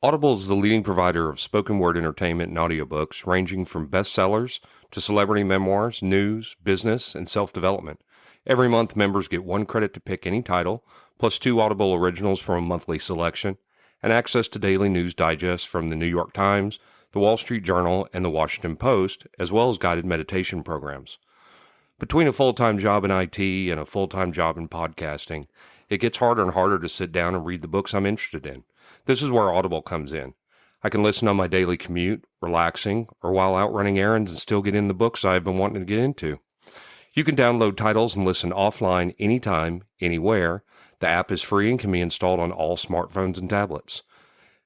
Audible is the leading provider of spoken word entertainment and audiobooks, ranging from bestsellers to celebrity memoirs, news, business, and self-development. Every month, members get 1 credit to pick any title, plus 2 Audible originals from a monthly selection, and access to daily news digests from the New York Times, the Wall Street Journal, and the Washington Post, as well as guided meditation programs. Between a full-time job in IT and a full-time job in podcasting, it gets harder and harder to sit down and read the books I'm interested in. This is where Audible comes in. I can listen on my daily commute, relaxing, or while out running errands and still get in the books I've been wanting to get into. You can download titles and listen offline anytime, anywhere. The app is free and can be installed on all smartphones and tablets.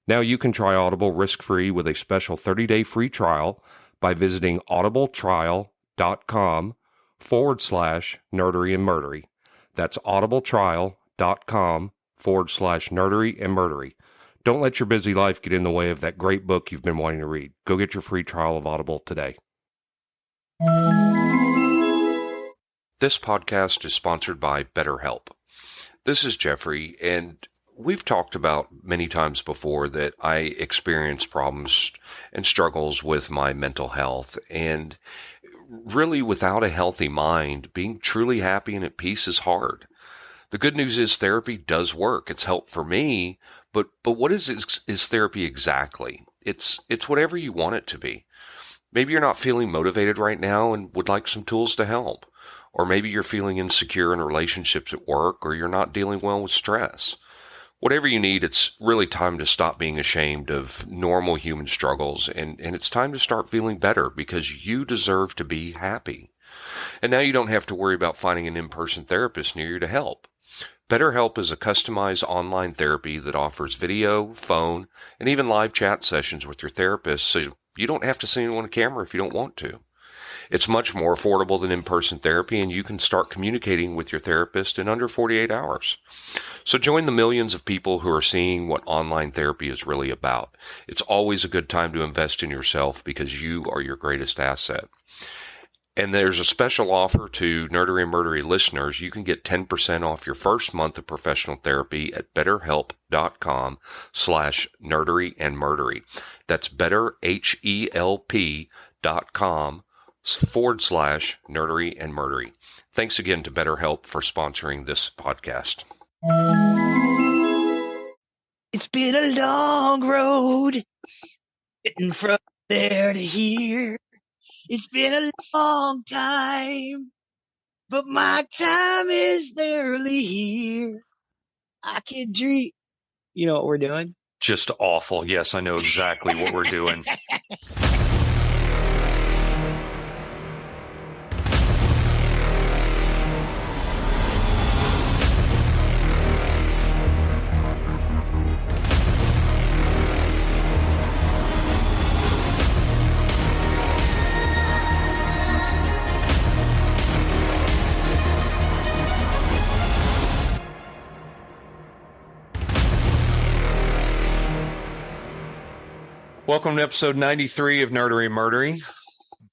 Now you can try Audible risk-free with a special 30-day free trial by visiting audibletrial.com/nerdery and murdery. That's audibletrial.com/nerdery and murdery. Don't let your busy life get in the way of that great book you've been wanting to read. Go get your free trial of Audible today. This podcast is sponsored by BetterHelp. This is Geoffrey, and we've talked about many times before that I experience problems and struggles with my mental health, and really without a healthy mind, being truly happy and at peace is hard. The good news is therapy does work. It's helped for me, but what is therapy exactly? It's whatever you want it to be. Maybe you're not feeling motivated right now and would like some tools to help. Or maybe you're feeling insecure in relationships at work, or you're not dealing well with stress. Whatever you need, it's really time to stop being ashamed of normal human struggles, and it's time to start feeling better because you deserve to be happy. And now you don't have to worry about finding an in-person therapist near you to help. BetterHelp is a customized online therapy that offers video, phone, and even live chat sessions with your therapist, so you don't have to see anyone on camera if you don't want to. It's much more affordable than in-person therapy, and you can start communicating with your therapist in under 48 hours. So join the millions of people who are seeing what online therapy is really about. It's always a good time to invest in yourself because you are your greatest asset. And there's a special offer to Nerdery and Murdery listeners. You can get 10% off your first month of professional therapy at betterhelp.com/nerdery and murdery. That's betterhelp.com/nerdery and murdery. Thanks again to BetterHelp for sponsoring this podcast. It's been a long road getting from there to here. It's been a long time, but my time is nearly here. I can dream. You know what we're doing? Just awful. Yes, I know exactly what we're doing. Welcome to episode 93 of Nerdery and Murdery.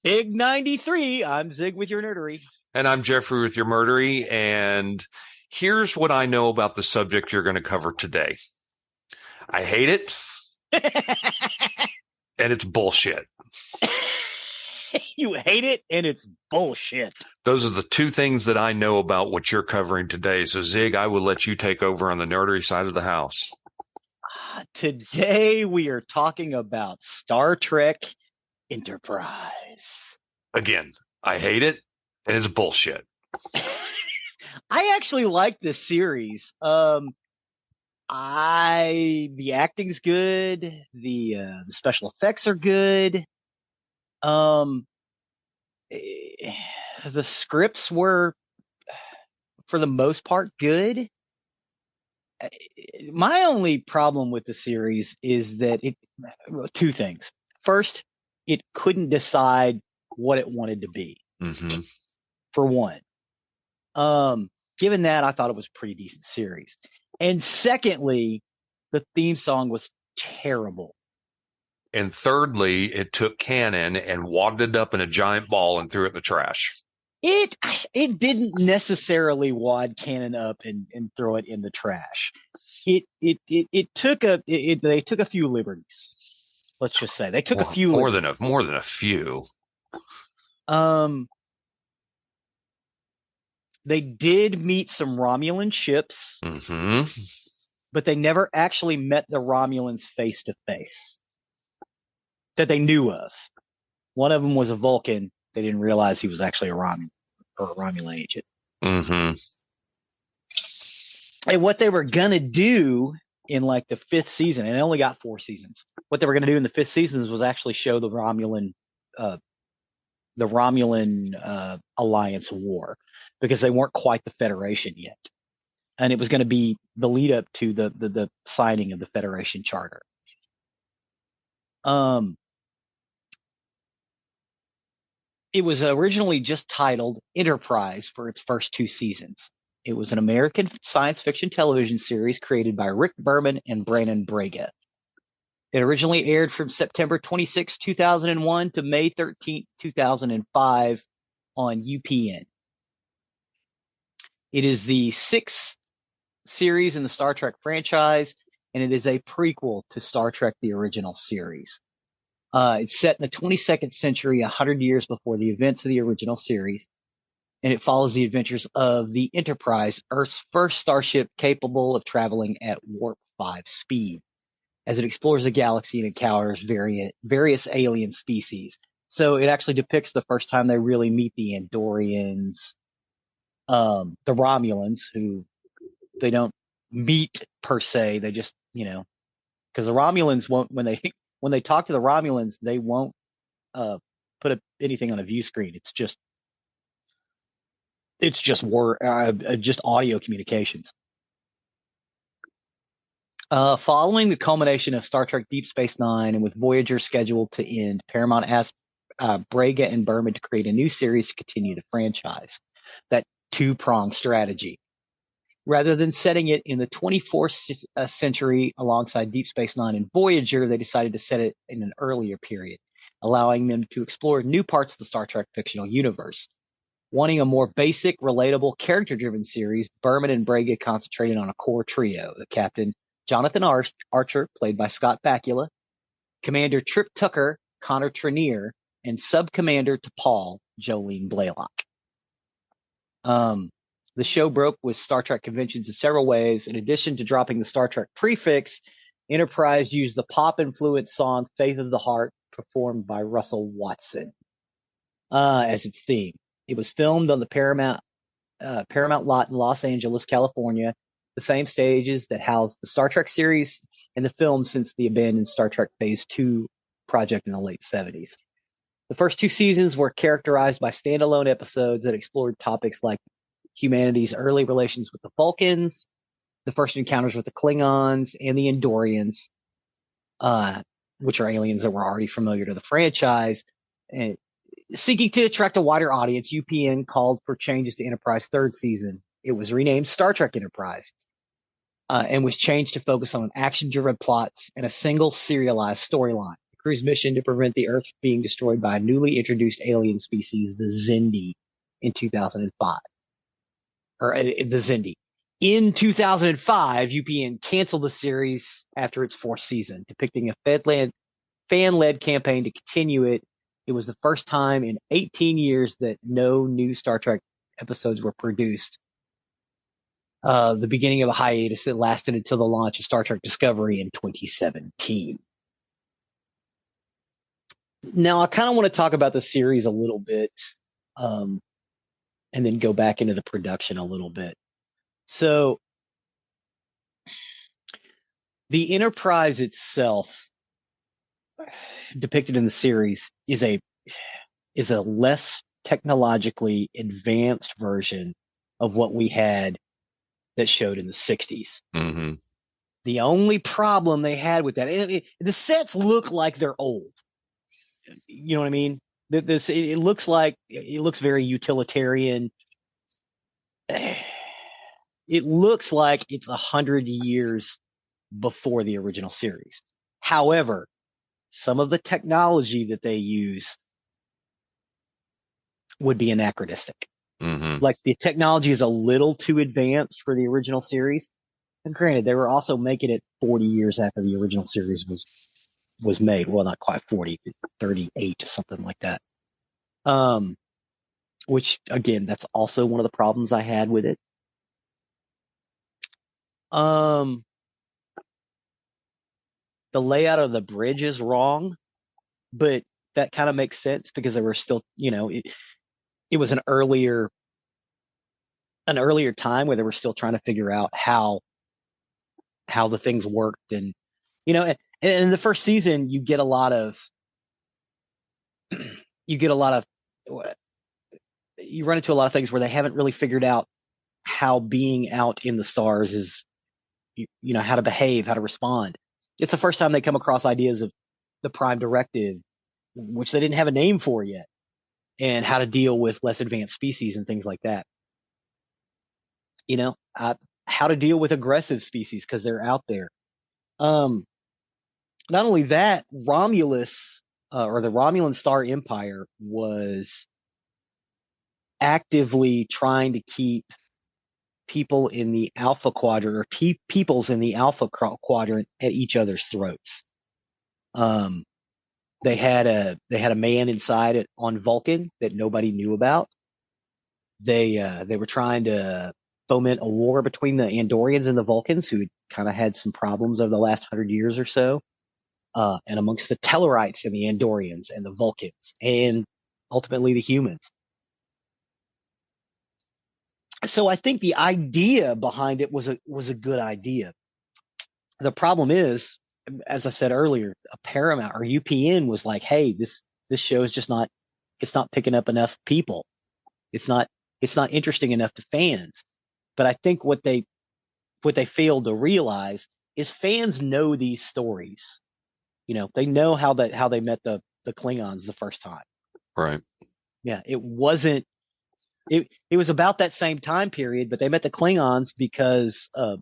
Big 93. I'm Zig with your nerdery. And I'm Geoffrey with your murdery. And here's what I know about the subject you're going to cover today. I hate it. And it's bullshit. You hate it and it's bullshit. Those are the two things that I know about what you're covering today. So Zig, I will let you take over on the nerdery side of the house. Today we are talking about Star Trek Enterprise. Again, I hate it, and it's bullshit. I actually like this series. The acting's good. The special effects are good. The scripts were, for the most part, good. My only problem with the series is that two things. First, it couldn't decide what it wanted to be. Mm-hmm. For one. Given that, I thought it was a pretty decent series. And secondly, the theme song was terrible. And thirdly, it took canon and wadded it up in a giant ball and threw it in the trash. It didn't necessarily wad canon up and throw it in the trash. It took they took a few liberties. Let's just say they took a few liberties. More than a few. They did meet some Romulan ships, but they never actually met the Romulans face to face that they knew of. One of them was a Vulcan. They didn't realize he was actually a Romulan agent. And what they were gonna do in like the 5th season, and it only got 4 seasons. What they were gonna do in the 5th seasons was actually show the Romulan alliance war, because they weren't quite the Federation yet, and it was going to be the lead up to the signing of the Federation Charter. It was originally just titled Enterprise for its first 2 seasons. It was an American science fiction television series created by Rick Berman and Brandon Braga. It originally aired from September 26, 2001 to May 13, 2005 on UPN. It is the 6th series in the Star Trek franchise, and it is a prequel to Star Trek, the original series. It's set in the 22nd century, 100 years before the events of the original series, and it follows the adventures of the Enterprise, Earth's first starship capable of traveling at warp 5 speed, as it explores the galaxy and encounters various alien species. So it actually depicts the first time they really meet the Andorians, the Romulans, who they don't meet per se. They just, because the Romulans won't, when they talk to the Romulans, they won't put anything on a view screen. It's just just audio communications. Following the culmination of Star Trek Deep Space Nine, and with Voyager scheduled to end, Paramount asked Braga and Berman to create a new series to continue the franchise. That 2-pronged strategy. Rather than setting it in the 24th century alongside Deep Space Nine and Voyager, they decided to set it in an earlier period, allowing them to explore new parts of the Star Trek fictional universe. Wanting a more basic, relatable, character-driven series, Berman and Braga concentrated on a core trio: the captain, Jonathan Archer, played by Scott Bakula, Commander Trip Tucker, Connor Trenier, and Sub-Commander T'Pol, Jolene Blaylock. The show broke with Star Trek conventions in several ways. In addition to dropping the Star Trek prefix, Enterprise used the pop-influenced song Faith of the Heart, performed by Russell Watson, as its theme. It was filmed on the Paramount lot in Los Angeles, California, the same stages that housed the Star Trek series and the film since the abandoned Star Trek Phase 2 project in the late 70s. The first 2 seasons were characterized by standalone episodes that explored topics like humanity's early relations with the Vulcans, the first encounters with the Klingons, and the Andorians, which are aliens that were already familiar to the franchise. And seeking to attract a wider audience, UPN called for changes to Enterprise 3rd season. It was renamed Star Trek Enterprise, and was changed to focus on action-driven plots and a single serialized storyline. The crew's mission to prevent the Earth being destroyed by a newly introduced alien species, the Xindi, in 2005. The Xindi. In 2005, UPN canceled the series after its 4th season, depicting a fan-led campaign to continue it. It was the first time in 18 years that no new Star Trek episodes were produced. The beginning of a hiatus that lasted until the launch of Star Trek Discovery in 2017. Now, I kind of want to talk about the series a little bit, and then go back into the production a little bit. So, the Enterprise itself, depicted in the series, is a less technologically advanced version of what we had that showed in the 60s. Mm-hmm. The only problem they had with that, the sets look like they're old. You know what I mean? It looks very utilitarian. It looks like it's 100 years before the original series. However, some of the technology that they use would be anachronistic. Mm-hmm. Like, the technology is a little too advanced for the original series. And granted, they were also making it 40 years after the original series was made. Well, not quite 40, 38, something like that. Which again, that's also one of the problems I had with it. The layout of the bridge is wrong, but that kind of makes sense because they were still, it was an earlier time where they were still trying to figure out how the things worked. And and in the first season you get a lot of you run into a lot of things where they haven't really figured out how being out in the stars is, how to behave, how to respond. It's the first time they come across ideas of the Prime Directive, which they didn't have a name for yet, and how to deal with less advanced species and things like that. How to deal with aggressive species because they're out there. Not only that, Romulus, or the Romulan Star Empire, was actively trying to keep people in the Alpha Quadrant, or peoples in the Alpha Quadrant, at each other's throats. They had a man inside it on Vulcan that nobody knew about. They were trying to foment a war between the Andorians and the Vulcans, who kind of had some problems over the last 100 years or so, and amongst the Tellarites and the Andorians and the Vulcans, and ultimately the humans. So I think the idea behind it was a good idea. The problem is, as I said earlier, a Paramount or UPN was like, "Hey, this show is just not, it's not picking up enough people. It's not interesting enough to fans." But I think what they failed to realize is fans know these stories. They know how they met the Klingons the first time. Right. Yeah, it wasn't. It was about that same time period, but they met the Klingons because a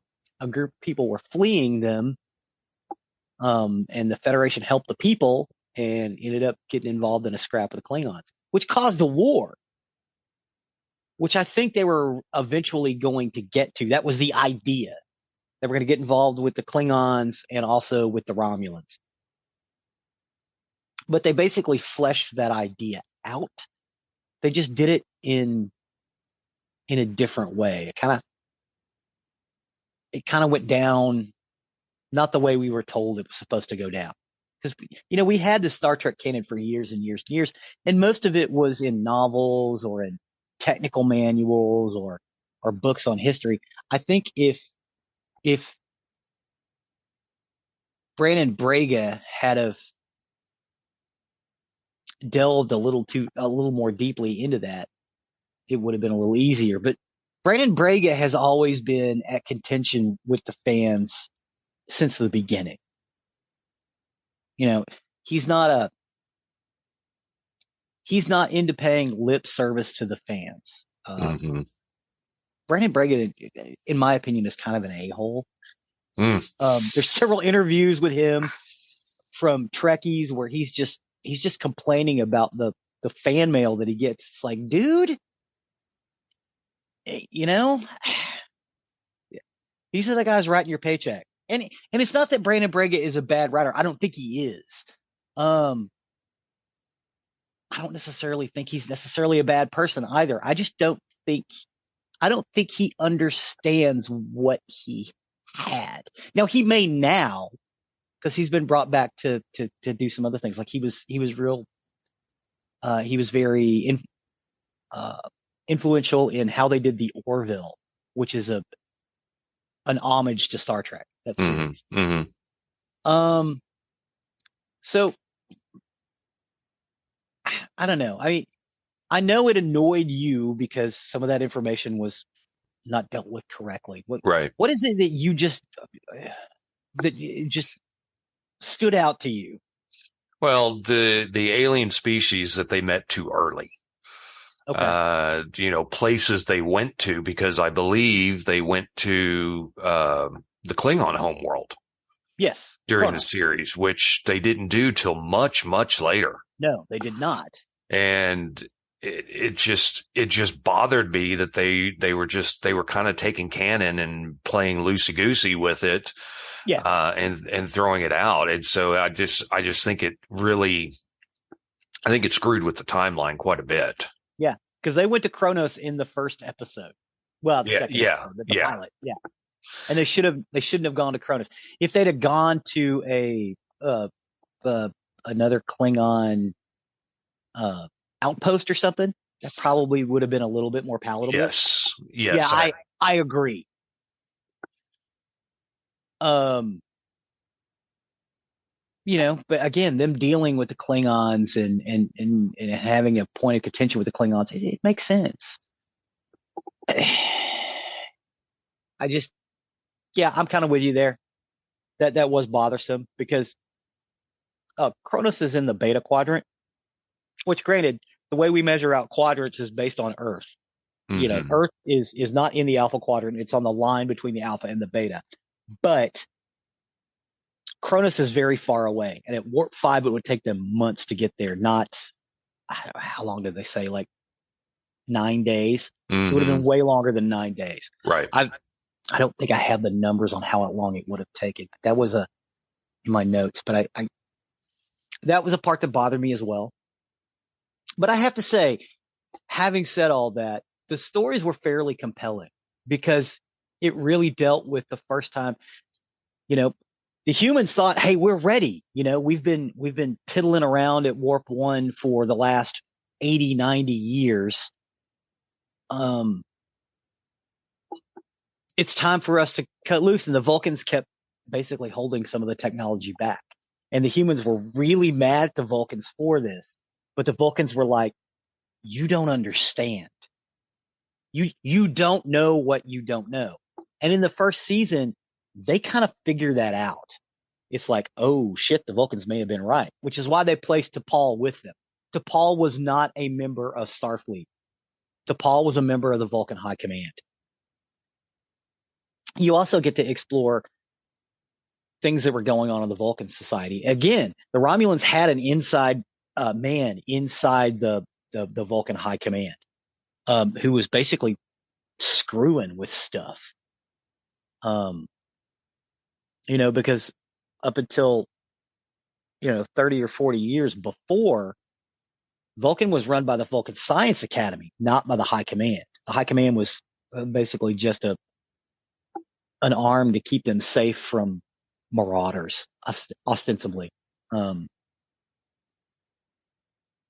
group of people were fleeing them, and the Federation helped the people and ended up getting involved in a scrap with the Klingons, which caused the war, which I think they were eventually going to get to. That was the idea. They were going to get involved with the Klingons and also with the Romulans. But they basically fleshed that idea out. They just did it in a different way. It kind of went down not the way we were told it was supposed to go down. Because we had the Star Trek canon for years and years and years, and most of it was in novels or in technical manuals or books on history. I think if Brandon Braga had have delved a little more deeply into that, it would have been a little easier. But Brandon Braga has always been at contention with the fans since the beginning. He's not into paying lip service to the fans. Brandon Braga, in my opinion, is kind of an a-hole. There's several interviews with him from Trekkies where he's just complaining about the fan mail that he gets. It's like, dude, these are the guys writing your paycheck. And it's not that Brandon Braga is a bad writer. I don't think he is. I don't necessarily think he's necessarily a bad person either. I just don't think he understands what he had. Now he may now, because he's been brought back to do some other things. Like he was very influential in how they did the Orville, which is an homage to Star Trek. That series. So I don't know. I mean, I know it annoyed you because some of that information was not dealt with correctly. What is it that you just stood out to you? Well, the alien species that they met too early. Okay. Places they went to, because I believe they went to the Klingon homeworld. Yes. During the series, which they didn't do till much, much later. No, they did not. And it just bothered me that they were kind of taking canon and playing loosey goosey with it, Yeah. and throwing it out. And so I just think I think it screwed with the timeline quite a bit. Yeah. Because they went to Kronos in the first episode. Well, the Yeah, second yeah, episode, the yeah, pilot. Yeah. And they shouldn't have gone to Kronos. If they'd have gone to another Klingon uh, outpost or something, that probably would have been a little bit more palatable. yes, Yeah, yes. I agree. But again, them dealing with the Klingons and having a point of contention with the Klingons, it makes sense. I'm kind of with you there. That was bothersome because Kronos is in the beta quadrant, which granted, the way we measure out quadrants is based on Earth. Mm-hmm. Earth is not in the alpha quadrant. It's on the line between the alpha and the beta. But Kronos is very far away. And at warp 5, it would take them months to get there. Not, how long did they say? Like 9 days? It would have been way longer than 9 days. Right. I don't think I have the numbers on how long it would have taken. That was in my notes, but I that was a part that bothered me as well. But I have to say, having said all that, the stories were fairly compelling because it really dealt with the first time, the humans thought, hey, we're ready. We've been piddling around at warp 1 for the last 80, 90 years. It's time for us to cut loose. And the Vulcans kept basically holding some of the technology back. And the humans were really mad at the Vulcans for this. But the Vulcans were like, you don't understand. You don't know what you don't know. And in the first season, they kind of figure that out. It's like, oh shit, the Vulcans may have been right, which is why they placed T'Pol with them. T'Pol was not a member of Starfleet. T'Pol was a member of the Vulcan High Command. You also get to explore things that were going on in the Vulcan society. Again, the Romulans had an inside man inside the Vulcan High Command, who was basically screwing with stuff. Because up until 30 or 40 years before, Vulcan was run by the Vulcan Science Academy, not by the High Command. The High Command was basically just an arm to keep them safe from marauders, ostensibly.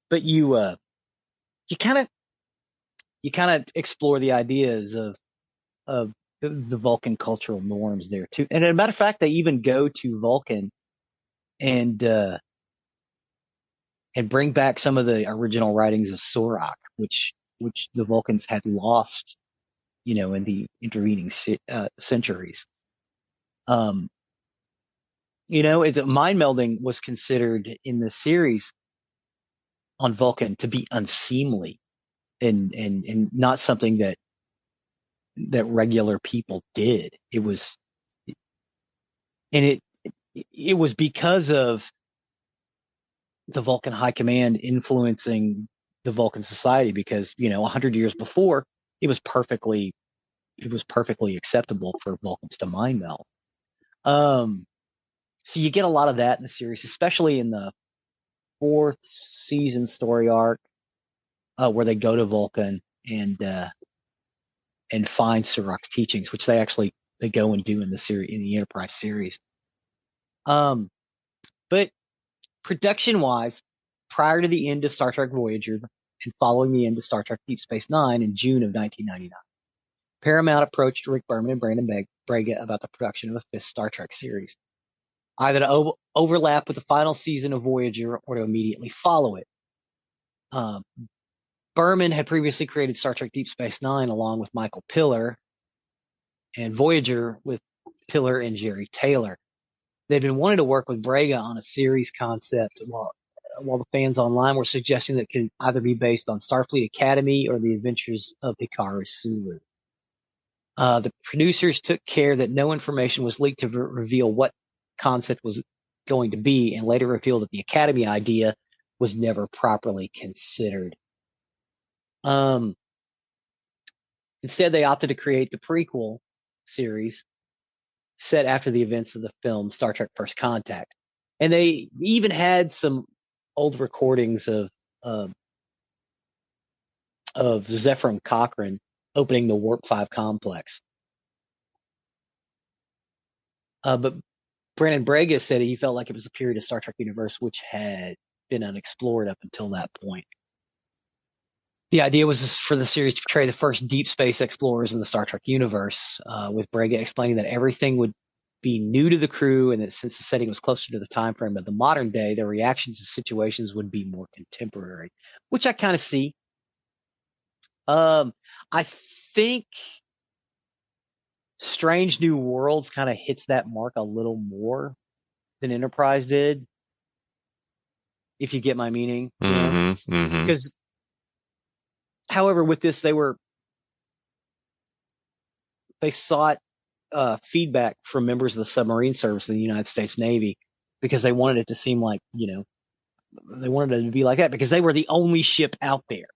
But you kind of explore the ideas of the Vulcan cultural norms there too. And as a matter of fact, they even go to Vulcan and bring back some of the original writings of Surak, which the Vulcans had lost, in the intervening centuries. Mind melding was considered in the series on Vulcan to be unseemly and not something that regular people did. It was because of the Vulcan High Command influencing the Vulcan society, because 100 years before it was perfectly acceptable for Vulcans to mind meld. So you get a lot of that in the series, especially in the 4th season story arc, where they go to Vulcan and find Surak's teachings, which they go and do in the Enterprise series. But production wise, prior to the end of Star Trek Voyager and following the end of Star Trek Deep Space Nine in June of 1999, Paramount approached Rick Berman and Brandon Braga about the production of a 5th Star Trek series, either to overlap with the final season of Voyager or to immediately follow it. Berman had previously created Star Trek Deep Space Nine along with Michael Piller, and Voyager with Piller and Jerry Taylor. They'd been wanting to work with Braga on a series concept while the fans online were suggesting that it could either be based on Starfleet Academy or the adventures of Hikaru Sulu. The producers took care that no information was leaked to reveal what concept was going to be, and later revealed that the Academy idea was never properly considered. Um, Instead, they opted to create the prequel series set after the events of the film Star Trek First Contact. And they even had some old recordings of Zefram Cochrane opening the Warp 5 complex. But Brandon Braga said he felt like it was a period of Star Trek universe which had been unexplored up until that point. The idea was for the series to portray the first deep space explorers in the Star Trek universe, with Braga explaining that everything would be new to the crew, and that since the setting was closer to the time frame of the modern day, their reactions to situations would be more contemporary, which I kind of see. I think Strange New Worlds kind of hits that mark a little more than Enterprise did, if you get my meaning, you know? Mm-hmm. Mm-hmm. Because, however, with this, they sought feedback from members of the submarine service of the United States Navy because they wanted it to seem like, they wanted it to be like that because they were the only ship out there.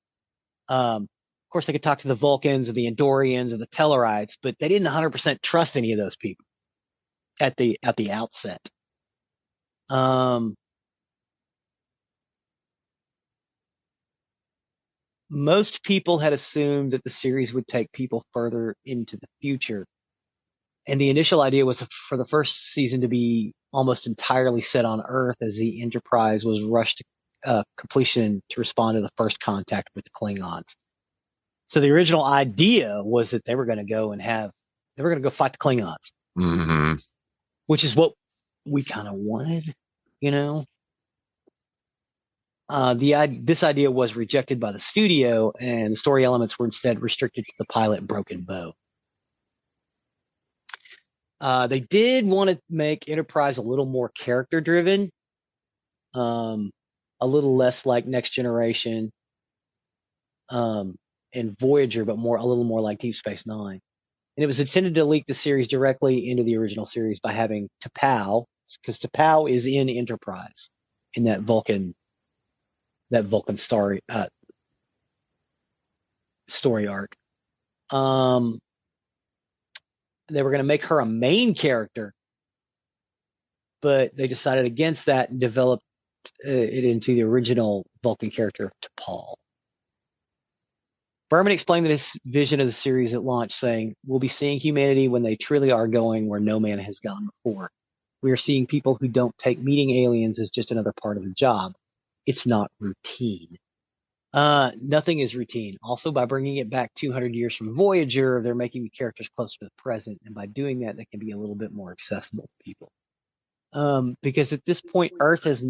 Of course, they could talk to the Vulcans or the Andorians or the Tellarites, but they didn't 100% trust any of those people at the outset. Most people had assumed that the series would take people further into the future. And the initial idea was for the first season to be almost entirely set on Earth as the Enterprise was rushed to completion to respond to the first contact with the Klingons. So the original idea was that they were going to go fight the Klingons, Mm-hmm. which is what we kind of wanted, you know. This idea was rejected by the studio, and the story elements were instead restricted to the pilot Broken Bow. They did want to make Enterprise a little more character driven, a little less like Next Generation, and Voyager, but a little more like Deep Space Nine. And it was intended to leak the series directly into the original series by having T'Pau, because T'Pau is in Enterprise in that Vulcan story arc. They were going to make her a main character, but they decided against that and developed it into the original Vulcan character of T'Pol. Berman explained that his vision of the series at launch, saying, "We'll be seeing humanity when they truly are going where no man has gone before. We are seeing people who don't take meeting aliens as just another part of the job. It's not routine." Nothing is routine. Also, by bringing it back 200 years from Voyager, they're making the characters closer to the present, and by doing that, they can be a little bit more accessible to people. Because at this point, Earth is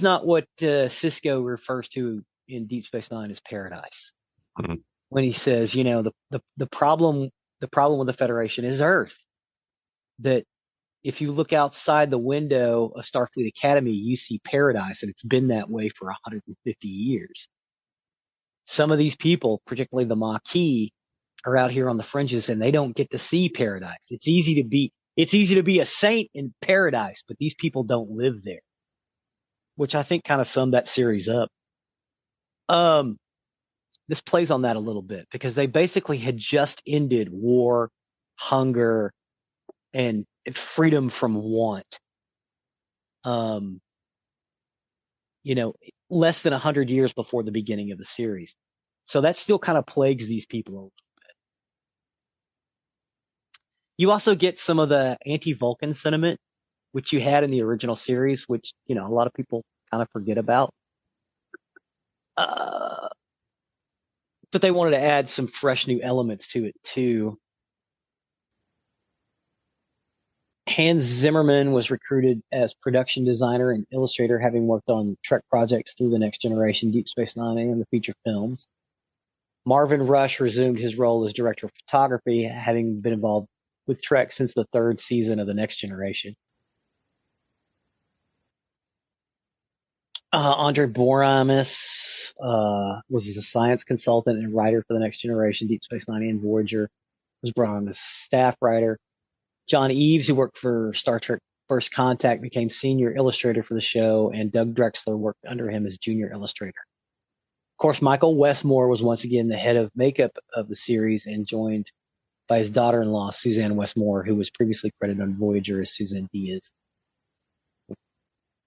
not what Sisko refers to in Deep Space Nine as paradise. Mm-hmm. When he says, the problem with the Federation is Earth. That if you look outside the window of Starfleet Academy, you see paradise, and it's been that way for 150 years. Some of these people, particularly the Maquis, are out here on the fringes, and they don't get to see paradise. It's easy to be a saint in paradise, but these people don't live there, which I think kind of summed that series up. This plays on that a little bit because they basically had just ended war, hunger, and freedom from want. Less than 100 years before the beginning of the series. So that still kind of plagues these people a little bit. You also get some of the anti-Vulcan sentiment, which you had in the original series, which, a lot of people kind of forget about. But they wanted to add some fresh new elements to it too. Hans Zimmerman was recruited as production designer and illustrator, having worked on Trek projects through the Next Generation, Deep Space Nine, and the feature films. Marvin Rush resumed his role as director of photography, having been involved with Trek since the third season of the Next Generation. Andre Boramis was a science consultant and writer for the Next Generation, Deep Space Nine, and Voyager. Was brought on as a staff writer. John Eves, who worked for Star Trek First Contact, became senior illustrator for the show, and Doug Drexler worked under him as junior illustrator. course, Michael Westmore was once again the head of makeup of the series and joined by his daughter-in-law, Suzanne Westmore, who was previously credited on Voyager as Suzanne Diaz.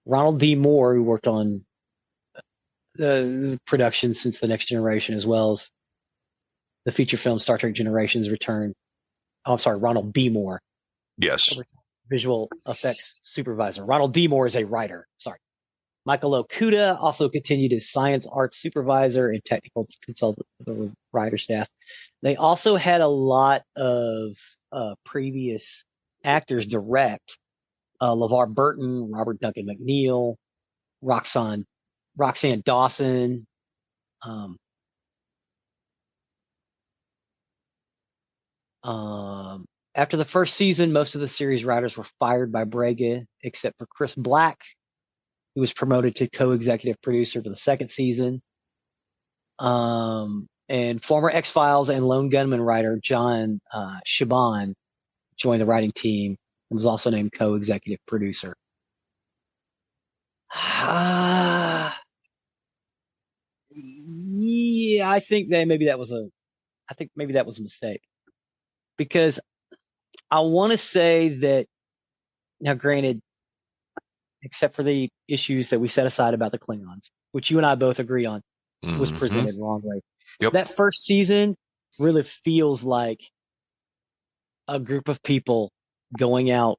Ronald D. Moore, who worked on the production since The Next Generation, as well as the feature film Star Trek Generations Return. Oh, I'm sorry, Ronald B. Moore. Yes. Visual effects supervisor. Ronald D. Moore is a writer. Sorry. Michael Okuda also continued as science arts supervisor and technical consultant for the writer staff. They also had a lot of previous actors direct. LeVar Burton, Robert Duncan McNeil, Roxanne Dawson. After the first season, most of the series writers were fired by Brega, except for Chris Black, who was promoted to co-executive producer for the second season. And former X-Files and Lone Gunman writer John Shiban joined the writing team and was also named co-executive producer. Yeah, I think maybe that was a mistake, because I want to say that, now granted, except for the issues that we set aside about the Klingons, which you and I both agree on, was presented wrongly. Yep. That first season really feels like a group of people going out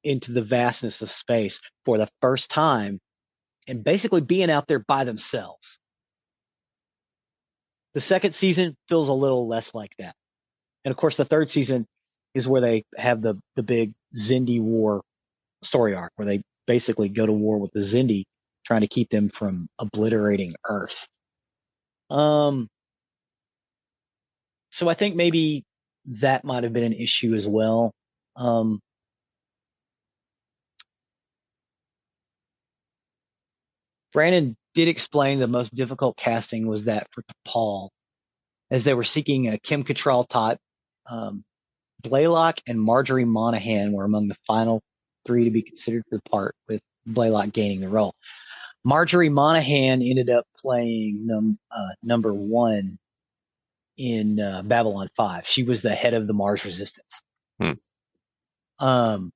into the vastness of space for the first time and basically being out there by themselves. The second season feels a little less like that. And of course, the third season is where they have the big Xindi War story arc, where they basically go to war with the Xindi, trying to keep them from obliterating Earth. So I think maybe that might have been an issue as well. Brandon did explain the most difficult casting was that for T'Pol, as they were seeking a Kim Cattrall type. Blaylock and Marjorie Monaghan were among the final three to be considered for the part, with Blaylock gaining the role. Marjorie Monaghan ended up playing number one in Babylon 5. She was the head of the Mars Resistance. I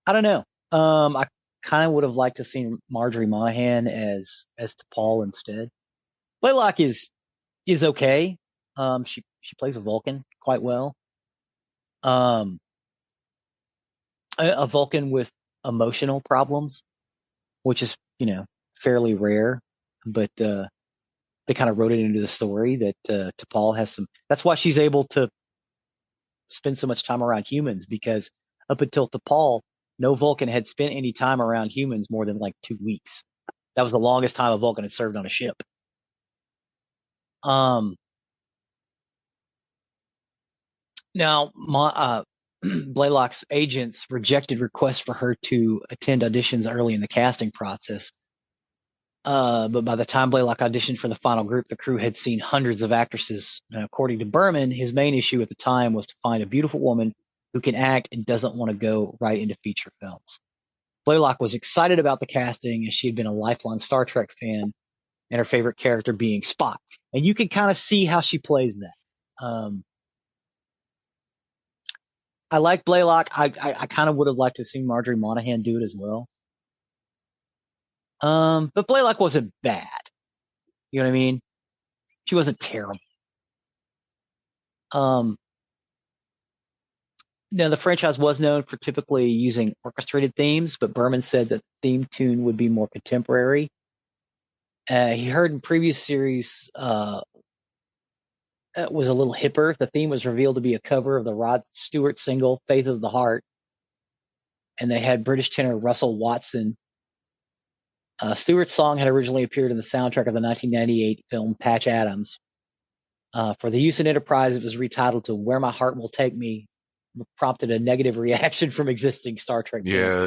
don't know. I kind of would have liked to see Marjorie Monaghan as T'Pol instead. Blaylock is okay. She plays a Vulcan quite well. A Vulcan with emotional problems, which is, fairly rare, but they kind of wrote it into the story that T'Pol has some. That's why she's able to spend so much time around humans, because up until T'Pol, no Vulcan had spent any time around humans more than like 2 weeks. That was the longest time a Vulcan had served on a ship. Now, Blaylock's agents rejected requests for her to attend auditions early in the casting process. But by the time Blaylock auditioned for the final group, the crew had seen hundreds of actresses. Now, according to Berman, his main issue at the time was to find a beautiful woman who can act and doesn't want to go right into feature films. Blaylock was excited about the casting, as she had been a lifelong Star Trek fan, and her favorite character being Spock. And you can kind of see how she plays that. I like Blaylock. I kind of would have liked to have seen Marjorie Monaghan do it as well. But Blaylock wasn't bad. You know what I mean? She wasn't terrible. Now, the franchise was known for typically using orchestrated themes, but Berman said that the theme tune would be more contemporary. He heard in previous series it was a little hipper. The theme was revealed to be a cover of the Rod Stewart single "Faith of the Heart," and they had British tenor Russell Watson. Stewart's song had originally appeared in the soundtrack of the 1998 film Patch Adams. For the use in Enterprise, it was retitled to "Where My Heart Will Take Me," prompted a negative reaction from existing Star Trek fans.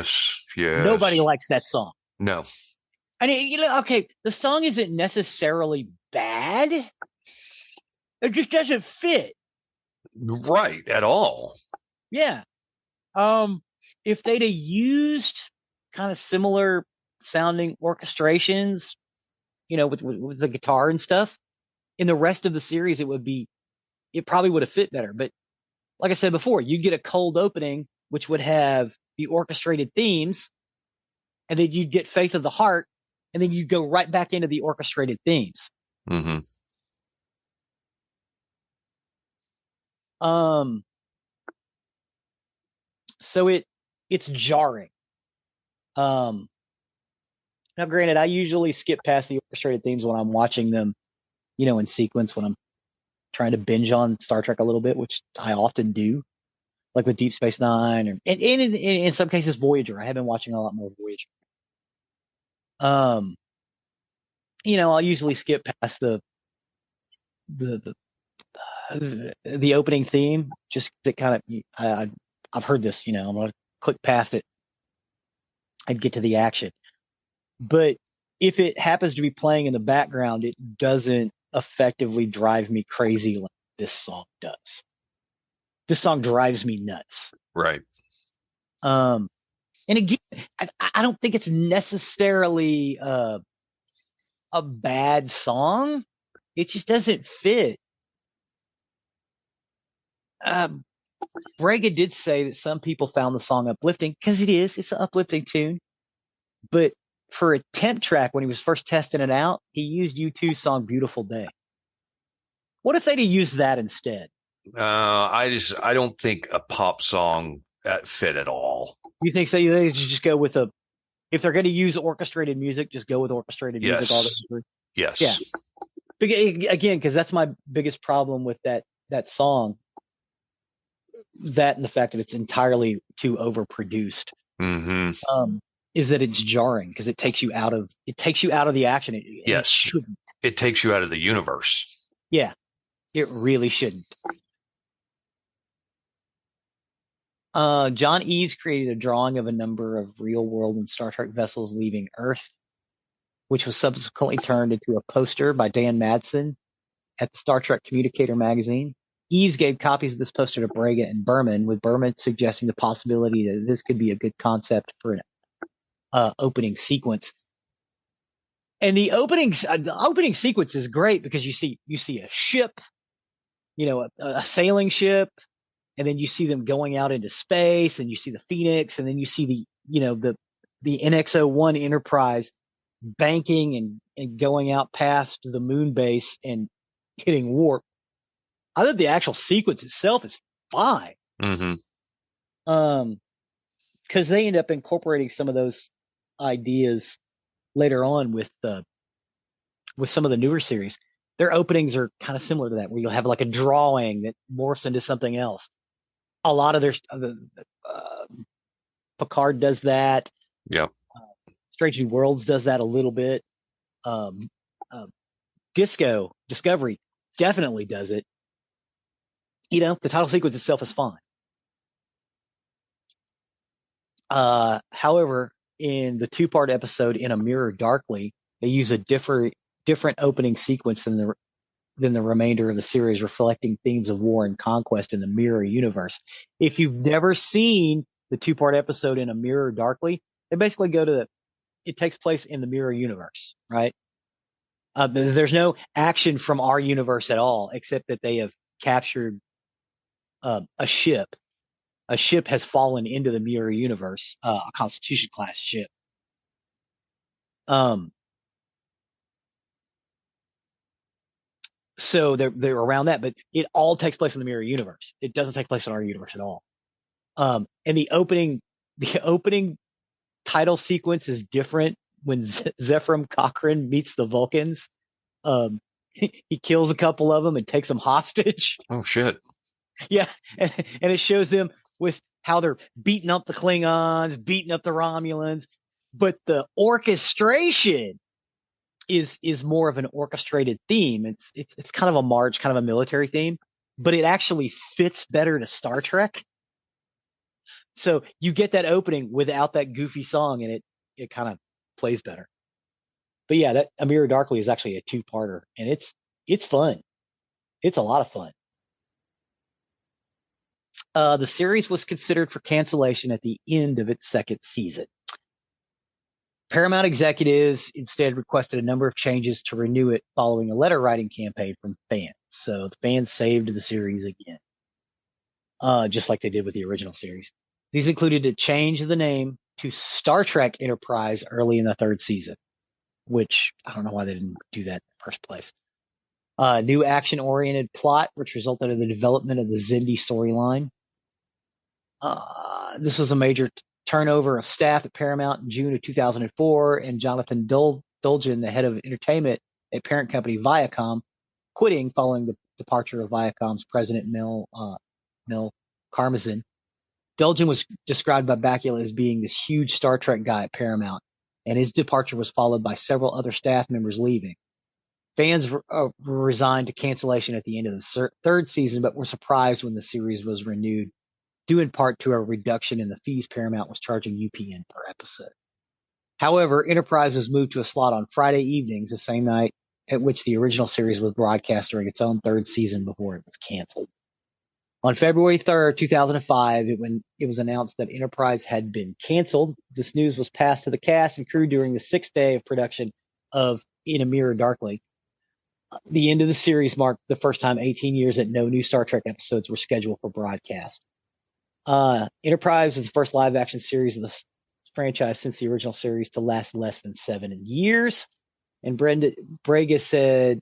Yes. Nobody likes that song. No. I mean, okay, the song isn't necessarily bad. It just doesn't fit. Right, at all. Yeah. If they'd have used kind of similar sounding orchestrations, with the guitar and stuff. In the rest of the series, it probably would have fit better. But like I said before, you'd get a cold opening, which would have the orchestrated themes, and then you'd get Faith of the Heart, and then you'd go right back into the orchestrated themes. Mm-hmm. So it's jarring. Now granted, I usually skip past the orchestrated themes when I'm watching them, in sequence when I'm trying to binge on Star Trek a little bit, which I often do, like with Deep Space Nine, and in some cases Voyager. I have been watching a lot more Voyager. I'll usually skip past the opening theme just to kind of I've heard this. I'm gonna click past it and get to the action. But if it happens to be playing in the background, it doesn't effectively drive me crazy like this song does. This song drives me nuts. Right. And again, I don't think it's necessarily a bad song. It just doesn't fit. Brega did say that some people found the song uplifting because it's an uplifting tune. But for a temp track, when he was first testing it out, he used U2's song Beautiful Day. What if they'd have used that instead? I don't think a pop song fit at all. You think so? They should just go with if they're going to use orchestrated music, just go with orchestrated music all the way through. Yes. Yeah. Again, because that's my biggest problem with that song. That and the fact that it's entirely too overproduced. Mm-hmm. Is that it's jarring because it takes you out of the action. Yes. It shouldn't. It takes you out of the universe. Yeah. It really shouldn't. John Eves created a drawing of a number of real-world and Star Trek vessels leaving Earth, which was subsequently turned into a poster by Dan Madsen at the Star Trek Communicator magazine. Eves gave copies of this poster to Brega and Berman, with Berman suggesting the possibility that this could be a good concept for an opening sequence. And the opening sequence is great because you see a ship, a sailing ship, and then you see them going out into space, and you see the Phoenix, and then you see the NX-01 Enterprise banking and going out past the moon base and hitting warp. I think the actual sequence itself is fine. Mm-hmm. Because they end up incorporating some of those ideas later on with some of the newer series. Their openings are kind of similar to that, where you'll have like a drawing that morphs into something else. A lot of their Picard does that. Yeah. Strange New Worlds does that a little bit. Discovery definitely does it. The title sequence itself is fine. However, in the 2-part episode In a Mirror Darkly, they use a different opening sequence than the remainder of the series, reflecting themes of war and conquest in the mirror universe. If you've never seen the 2-part episode In a Mirror Darkly, they basically it takes place in the mirror universe, right? There's no action from our universe at all, except that they have captured a ship. A ship has fallen into the mirror universe, a Constitution class ship. So they're around that, but it all takes place in the mirror universe. It doesn't take place in our universe at all. And the opening title sequence is different when Zephram Cochrane meets the Vulcans. He kills a couple of them and takes them hostage. Oh shit. Yeah. And it shows them with how they're beating up the Klingons, beating up the Romulans, but the orchestration is more of an orchestrated theme. It's kind of a march, kind of a military theme, but it actually fits better to Star Trek. So you get that opening without that goofy song, and it kind of plays better. But yeah, that A Mirror Darkly is actually a 2-parter, and it's fun. It's a lot of fun. The series was considered for cancellation at the end of its 2nd season. Paramount executives instead requested a number of changes to renew it following a letter writing campaign from fans. So the fans saved the series again, just like they did with the original series. These included a change of the name to Star Trek Enterprise early in the third season, which I don't know why they didn't do that in the first place. New action-oriented plot, which resulted in the development of the Xindi storyline. This was a major turnover of staff at Paramount in June of 2004, and Jonathan Dolgen, the head of entertainment at parent company Viacom, quitting following the departure of Viacom's president, Mel Karmazin. Dolgen was described by Bakula as being this huge Star Trek guy at Paramount, and his departure was followed by several other staff members leaving. Fans resigned to cancellation at the end of the third season, but were surprised when the series was renewed, due in part to a reduction in the fees Paramount was charging UPN per episode. However, Enterprise was moved to a slot on Friday evenings, the same night at which the original series was broadcast during its own third season before it was canceled. On February 3rd, 2005, it was announced that Enterprise had been canceled. This news was passed to the cast and crew during the sixth day of production of In a Mirror Darkly. The end of the series marked the first time 18 years that no new Star Trek episodes were scheduled for broadcast. Enterprise is the first live-action series of the franchise since the original series to last less than 7 years. And Brega said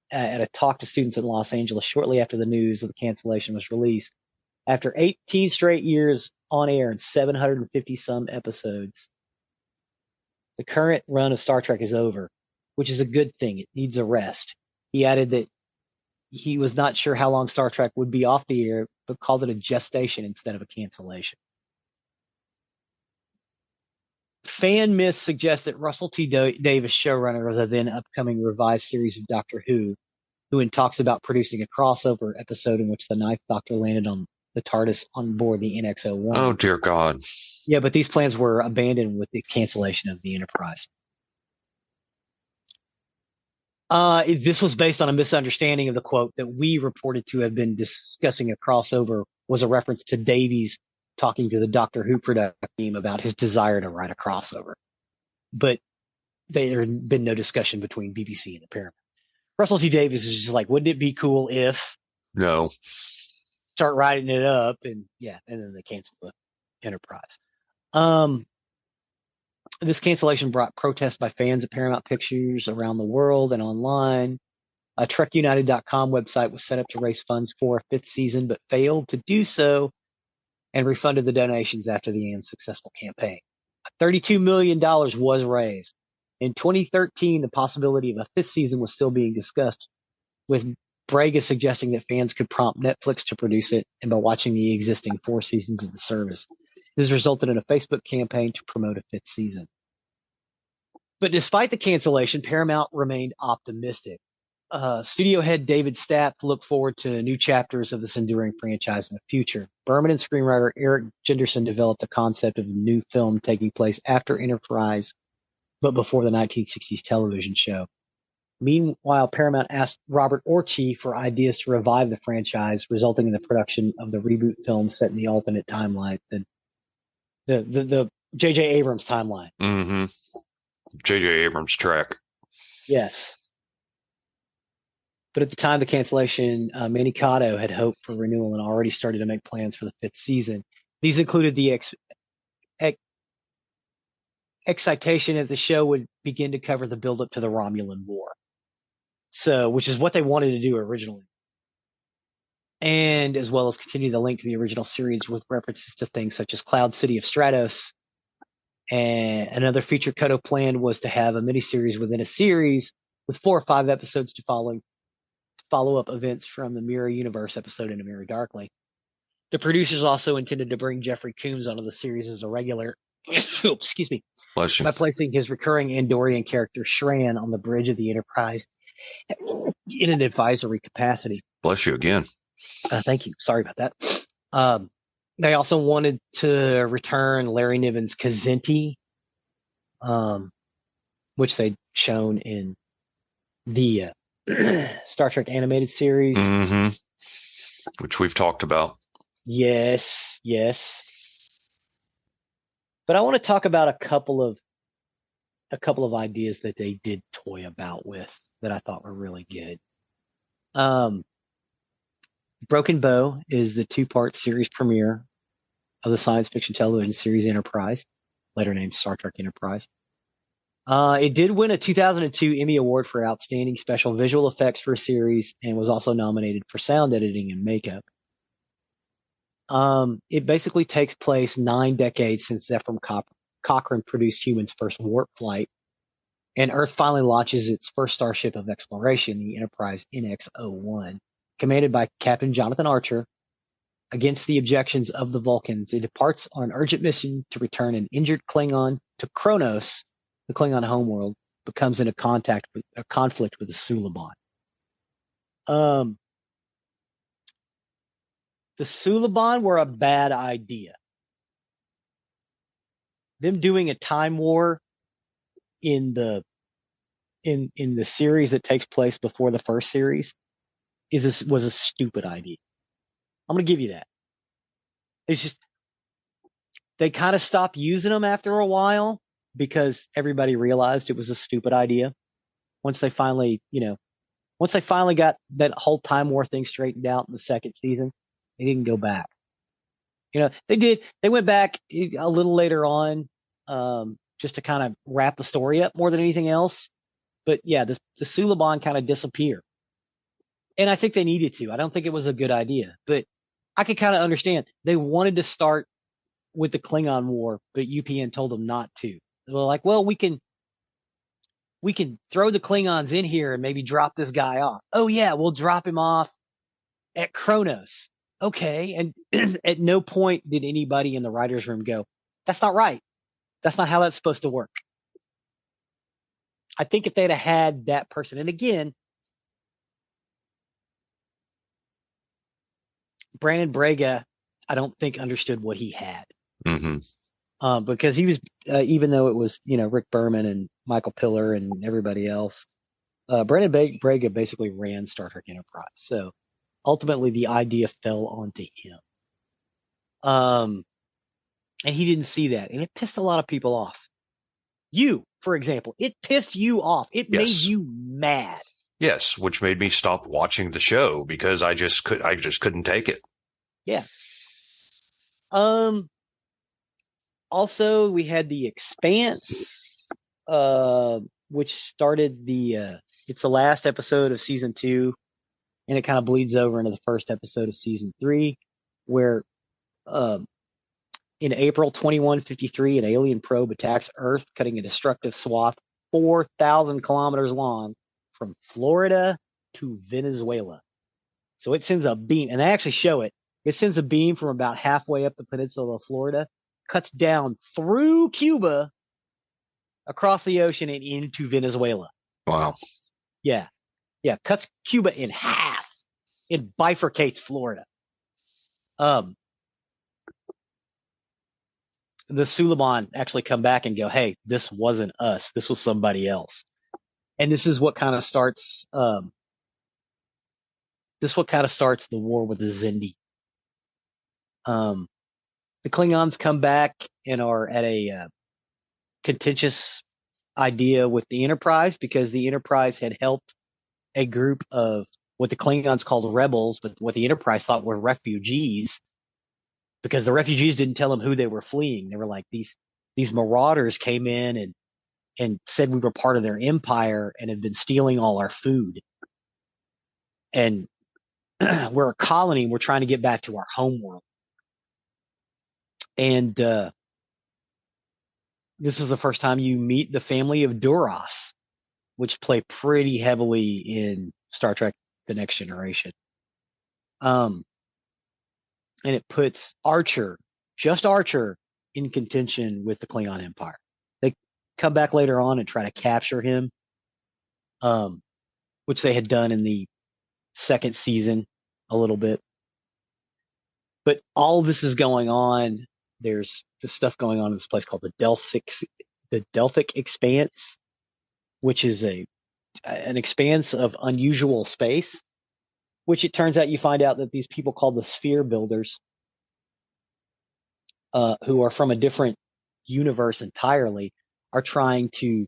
at a talk to students in Los Angeles shortly after the news of the cancellation was released, after 18 straight years on air and 750-some episodes, the current run of Star Trek is over, which is a good thing. It needs a rest. He added that he was not sure how long Star Trek would be off the air, but called it a gestation instead of a cancellation. Fan myths suggest that Russell T. Davis, showrunner of the then upcoming revised series of Doctor Who talks about producing a crossover episode in which the Ninth Doctor landed on the TARDIS on board the NX-01. Oh, dear God. Yeah, but these plans were abandoned with the cancellation of the Enterprise. This was based on a misunderstanding of the quote that we reported to have been discussing a crossover was a reference to Davies talking to the Doctor Who production team about his desire to write a crossover. But there had been no discussion between BBC and the Paramount. Russell T. Davies is just like, wouldn't it be cool if... No. Start writing it up, and then they cancel the Enterprise. This cancellation brought protests by fans of Paramount Pictures around the world and online. A TrekUnited.com website was set up to raise funds for a fifth season, but failed to do so and refunded the donations after the unsuccessful campaign. $32 million was raised. In 2013, the possibility of a fifth season was still being discussed, with Brega suggesting that fans could prompt Netflix to produce it and by watching the existing 4 seasons of the service. This resulted in a Facebook campaign to promote a fifth season. But despite the cancellation, Paramount remained optimistic. Studio head David Stapp looked forward to new chapters of this enduring franchise in the future. Berman and screenwriter Eric Jenderson developed a concept of a new film taking place after Enterprise, but before the 1960s television show. Meanwhile, Paramount asked Robert Orci for ideas to revive the franchise, resulting in the production of the reboot film set in the alternate timeline, the J.J. Abrams timeline. Mm-hmm. J.J. Abrams track. Yes. But at the time of the cancellation, Manny Cotto had hoped for renewal and already started to make plans for the fifth season. These included the excitation that the show would begin to cover the buildup to the Romulan War. So, which is what they wanted to do originally. And as well as continue the link to the original series with references to things such as Cloud City of Stratos. And another feature Cotto planned was to have a miniseries within a series with 4 or 5 episodes to follow up events from the Mirror Universe episode in A Mirror Darkly. The producers also intended to bring Geoffrey Combs onto the series as a regular, excuse me, Bless you. by placing his recurring Andorian character Shran on the bridge of the Enterprise in an advisory capacity. Bless you again. Thank you. Sorry about that. They also wanted to return Larry Niven's Kzinti, which they'd shown in the Star Trek animated series. Mm-hmm. Which we've talked about. Yes. But I want to talk about a couple of a couple of ideas that they did toy about with that I thought were really good. Um, Broken Bow is the 2-part series premiere of the science fiction television series Enterprise, later named Star Trek Enterprise. It did win a 2002 Emmy Award for Outstanding Special Visual Effects for a series and was also nominated for sound editing and makeup. It basically takes place 9 decades since Zefram Cochrane produced humans' first warp flight, and Earth finally launches its first starship of exploration, the Enterprise NX-01. Commanded by Captain Jonathan Archer, against the objections of the Vulcans, it departs on an urgent mission to return an injured Klingon to Kronos, the Klingon homeworld, becomes in a conflict with the Suliban. The Suliban were a bad idea. Them doing a time war in the series that takes place before the first series was a stupid idea. I'm going to give you that. It's just they kind of stopped using them after a while because everybody realized it was a stupid idea. Once they finally got that whole time war thing straightened out in the second season, they didn't go back. They went back a little later on, just to kind of wrap the story up more than anything else. But yeah, the Suliban kind of disappeared. And I think they needed to. I don't think it was a good idea, but I could kind of understand. They wanted to start with the Klingon War, but UPN told them not to. They were like, well, we can throw the Klingons in here and maybe drop this guy off. Oh yeah, we'll drop him off at Kronos. Okay. And at no point did anybody in the writer's room go, that's not right. That's not how that's supposed to work. I think if they'd have had that person, and again, Brandon Braga, I don't think understood what he had. Mm-hmm. Because he was, even though it was, Rick Berman and Michael Piller and everybody else, Brandon Braga basically ran Star Trek Enterprise. So ultimately the idea fell onto him. And he didn't see that. And it pissed a lot of people off. You, for example, it pissed you off. It made you mad. Yes, which made me stop watching the show because I just couldn't take it. Yeah. Also, we had The Expanse, which started it's the last episode of season 2, and it kind of bleeds over into the first episode of season 3, where in April 2153, an alien probe attacks Earth, cutting a destructive swath 4,000 kilometers long from Florida to Venezuela. So it sends a beam, and they actually show it. It sends a beam from about halfway up the peninsula of Florida, cuts down through Cuba, across the ocean, and into Venezuela. Wow. Yeah. Yeah. Cuts Cuba in half. It bifurcates Florida. The Suliban actually come back and go, hey, this wasn't us. This was somebody else. And this is what kind of starts, the war with the Xindi. The Klingons come back and are at a contentious idea with the Enterprise because the Enterprise had helped a group of what the Klingons called rebels, but what the Enterprise thought were refugees, because the refugees didn't tell them who they were fleeing. They were like, these marauders came in and said we were part of their empire and had been stealing all our food. And we're a colony and we're trying to get back to our homeworld. And this is the first time you meet the family of Duras, which play pretty heavily in Star Trek The Next Generation. And it puts just Archer, in contention with the Klingon Empire. They come back later on and try to capture him, which they had done in the second season a little bit. But all of this is going on. There's this stuff going on in this place called the Delphic Expanse, which is an expanse of unusual space, which it turns out you find out that these people called the Sphere Builders, who are from a different universe entirely, are trying to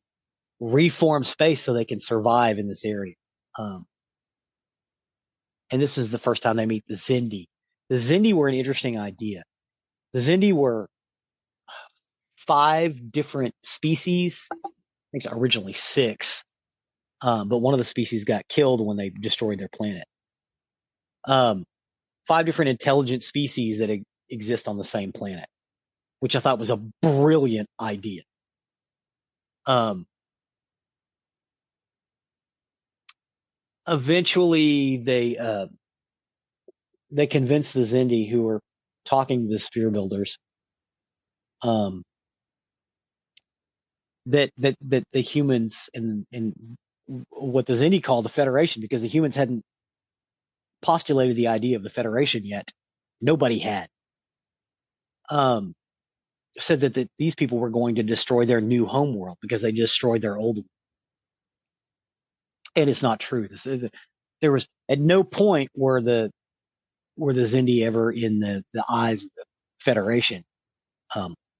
reform space so they can survive in this area. And this is the first time they meet the Xindi. The Xindi were an interesting idea. The Xindi were 5 different species. I think originally 6. But one of the species got killed when they destroyed their planet. 5 different intelligent species that exist on the same planet, which I thought was a brilliant idea. Eventually they convinced the Xindi, who were talking to the sphere builders, that the humans and what the Xindi called the Federation, because the humans hadn't postulated the idea of the Federation yet. Nobody had. Said that these people were going to destroy their new homeworld because they destroyed their old one. And it's not true. There was at no point were the Xindi ever in the eyes of the Federation.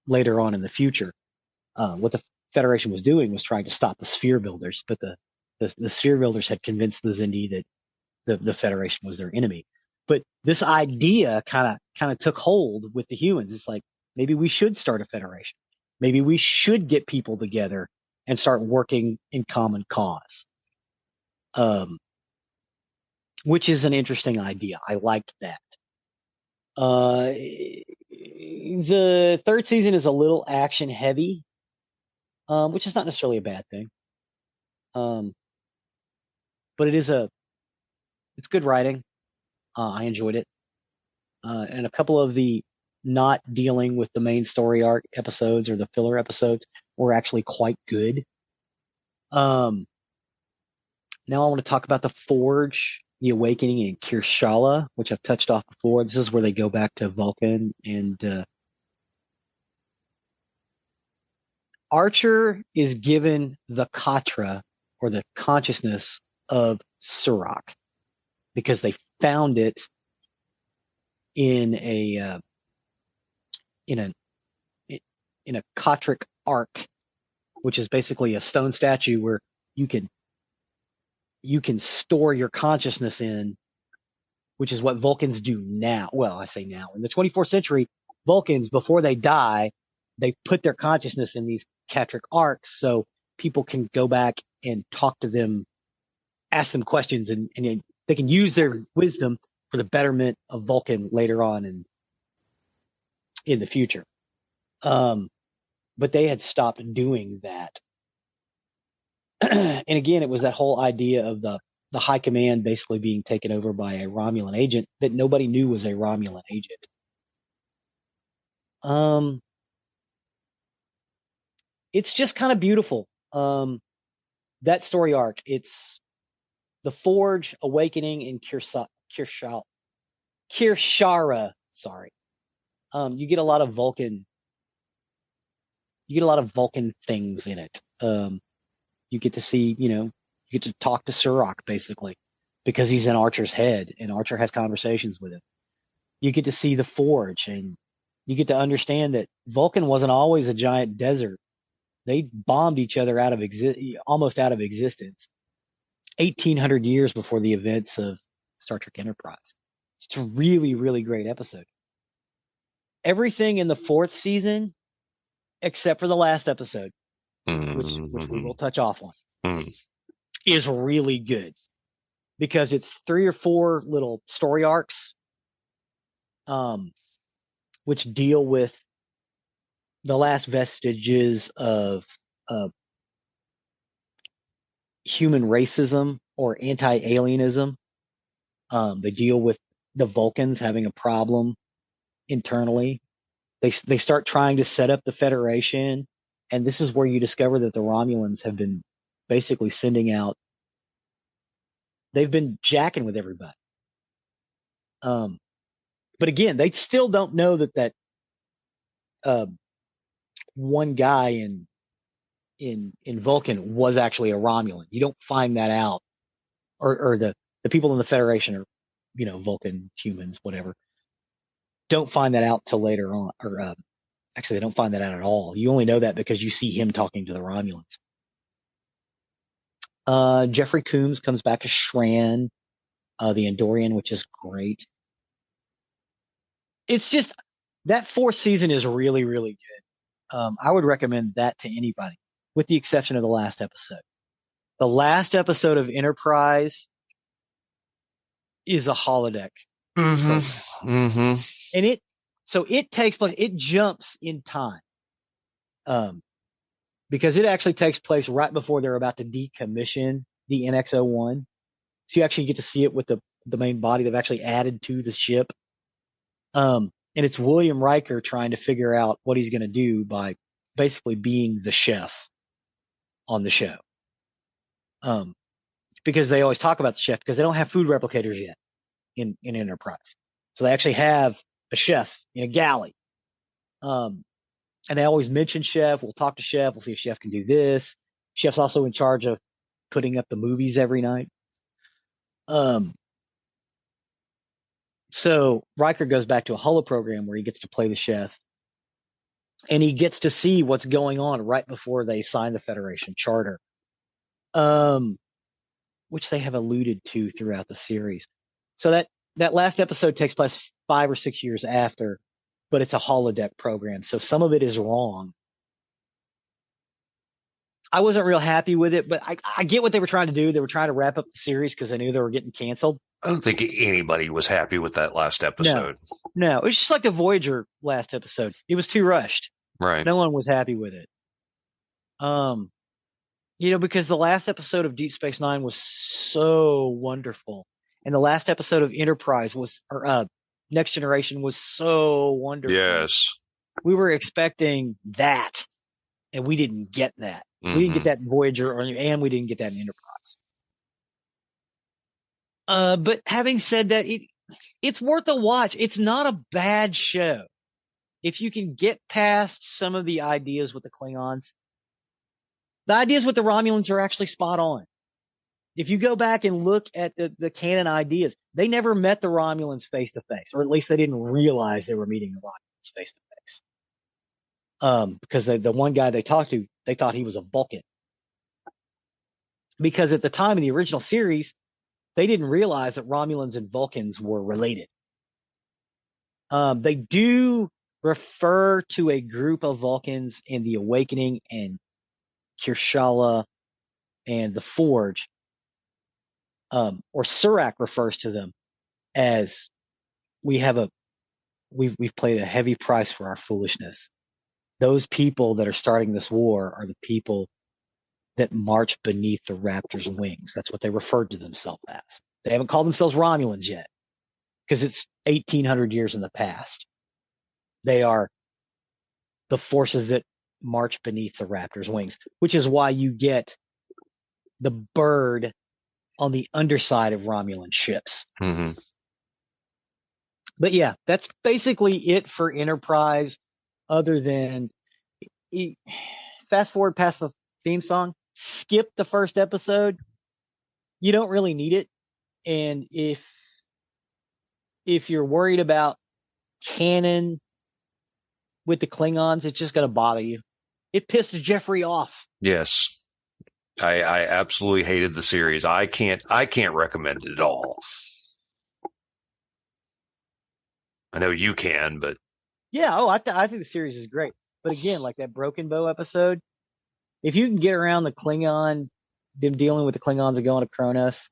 Later on in the future, what the Federation was doing was trying to stop the sphere builders, but the sphere builders had convinced the Xindi that the Federation was their enemy. But this idea kind of took hold with the humans. It's like, maybe we should start a federation. Maybe we should get people together and start working in common cause. Which is an interesting idea. I liked that. The 3rd season is a little action heavy, which is not necessarily a bad thing. But it's good writing. I enjoyed it. And a couple of the not dealing with the main story arc episodes or the filler episodes were actually quite good. Now I want to talk about the Forge, the Awakening, and Kirshala, which I've touched off before. This is where they go back to Vulcan, and Archer is given the Katra, or the consciousness of Surak, because they found it in a Katric arc, which is basically a stone statue where you can store your consciousness in, which is what Vulcans do now. Well, I say now. In the 24th century, Vulcans, before they die, they put their consciousness in these Katric arcs so people can go back and talk to them, ask them questions, and they can use their wisdom for the betterment of Vulcan later on in the future. But they had stopped doing that. And again, it was that whole idea of the high command basically being taken over by a Romulan agent that nobody knew was a Romulan agent. It's just kind of beautiful. That story arc, it's the Forge, Awakening, and Kirshara. Sorry. You get a lot of Vulcan things in it. You get to see, you get to talk to Surak basically because he's in Archer's head and Archer has conversations with him. You get to see the Forge, and you get to understand that Vulcan wasn't always a giant desert. They bombed each other almost out of existence 1,800 years before the events of Star Trek Enterprise. It's a really, really great episode. Everything in the 4th season, except for the last episode, which we will touch off on, is really good because it's 3 or 4 little story arcs, which deal with the last vestiges of human racism or anti-alienism. They deal with the Vulcans having a problem internally. They start trying to set up the Federation, and this is where you discover that the Romulans have been basically sending out. They've been jacking with everybody. But again, they still don't know that one guy in Vulcan was actually a Romulan. You don't find that out, or the people in the Federation are, Vulcan humans, whatever. Don't find that out till later on, or actually, they don't find that out at all. You only know that because you see him talking to the Romulans. Jeffrey Combs comes back as Shran, the Andorian, which is great. It's just that fourth season is really, really good. I would recommend that to anybody, with the exception of the last episode. The last episode of Enterprise is a holodeck program. Mm-hmm. And it takes place, it jumps in time. Because it actually takes place right before they're about to decommission the NX-01. So you actually get to see it with the main body they've actually added to the ship. And it's William Riker trying to figure out what he's going to do by basically being the chef on the show. Because they always talk about the chef because they don't have food replicators yet in Enterprise. So they actually have a chef in a galley. And they always mention Chef. We'll talk to Chef. We'll see if Chef can do this. Chef's also in charge of putting up the movies every night. So Riker goes back to a holoprogram where he gets to play the chef. And he gets to see what's going on right before they sign the Federation Charter. Which they have alluded to throughout the series. So that last episode takes place 5 or 6 years after, but it's a holodeck program. So some of it is wrong. I wasn't real happy with it, but I get what they were trying to do. They were trying to wrap up the series because they knew they were getting canceled. I don't think anybody was happy with that last episode. No, it was just like the Voyager last episode. It was too rushed. Right. No one was happy with it. Because the last episode of Deep Space Nine was so wonderful. And the last episode of Enterprise Next Generation was so wonderful. Yes. We were expecting that, and we didn't get that. Mm-hmm. We didn't get that in Voyager, and we didn't get that in Enterprise. But having said that, it's worth a watch. It's not a bad show. If you can get past some of the ideas with the Klingons, the ideas with the Romulans are actually spot on. If you go back and look at the canon ideas, they never met the Romulans face to face, or at least they didn't realize they were meeting the Romulans face to face. Because the one guy they talked to, they thought he was a Vulcan. Because at the time in the original series, they didn't realize that Romulans and Vulcans were related. They do refer to a group of Vulcans in The Awakening and Kirshala and The Forge. Or Surak refers to them as we've paid a heavy price for our foolishness. Those people that are starting this war are the people that march beneath the Raptor's wings. That's what they referred to themselves as. They haven't called themselves Romulans yet because it's 1800 years in the past. They are the forces that march beneath the Raptor's wings, which is why you get the bird on the underside of Romulan ships. Mm-hmm. But yeah, that's basically it for Enterprise, other than fast forward past the theme song, skip the first episode. You don't really need it. And if you're worried about canon with the Klingons, it's just going to bother you. It pissed Geoffrey off. Yes. I absolutely hated the series. I can't recommend it at all. I know you can, but yeah. Oh, I think the series is great. But again, like that Broken Bow episode, if you can get around the Klingon, them dealing with the Klingons and going to Kronos,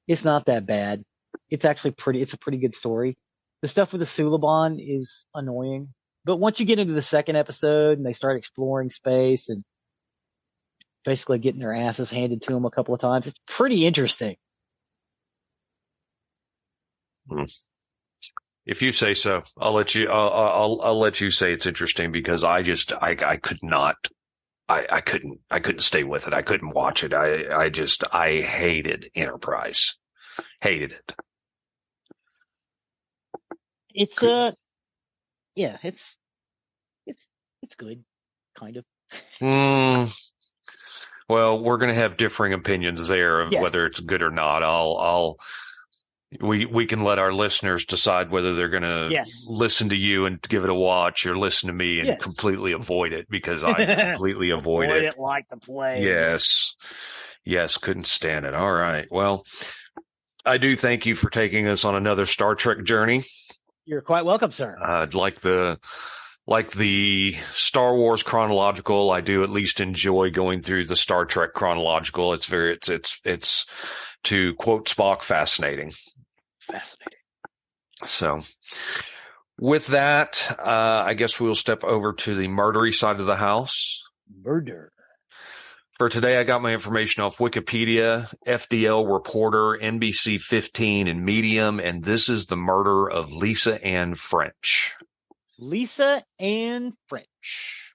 it's not that bad. It's actually it's a pretty good story. The stuff with the Suliban is annoying, but once you get into the second episode and they start exploring space and basically getting their asses handed to them a couple of times, it's pretty interesting. If you say so, I'll let you. I'll let you say it's interesting because I could not. I couldn't stay with it. I couldn't watch it. I hated Enterprise. Hated it. It's yeah, it's good, kind of. Well, we're going to have differing opinions there of yes. whether it's good or not. I'll We can let our listeners decide whether they're going to Yes. listen to you and give it a watch or listen to me and Yes. completely avoid it, because I completely avoid Avoid it. it like the plague. Yes. Yes, couldn't stand it. All right. Well, I do thank you for taking us on another Star Trek journey. You're quite welcome, sir. Like the Star Wars chronological, I do at least enjoy going through the Star Trek chronological. It's to quote Spock, fascinating. Fascinating. So with that, I guess we'll step over to the murdery side of the house. Murder. For today, I got my information off Wikipedia, FDL Reporter, NBC 15, and Medium, and this is the murder of Lisa Ann French. Lisa Ann French.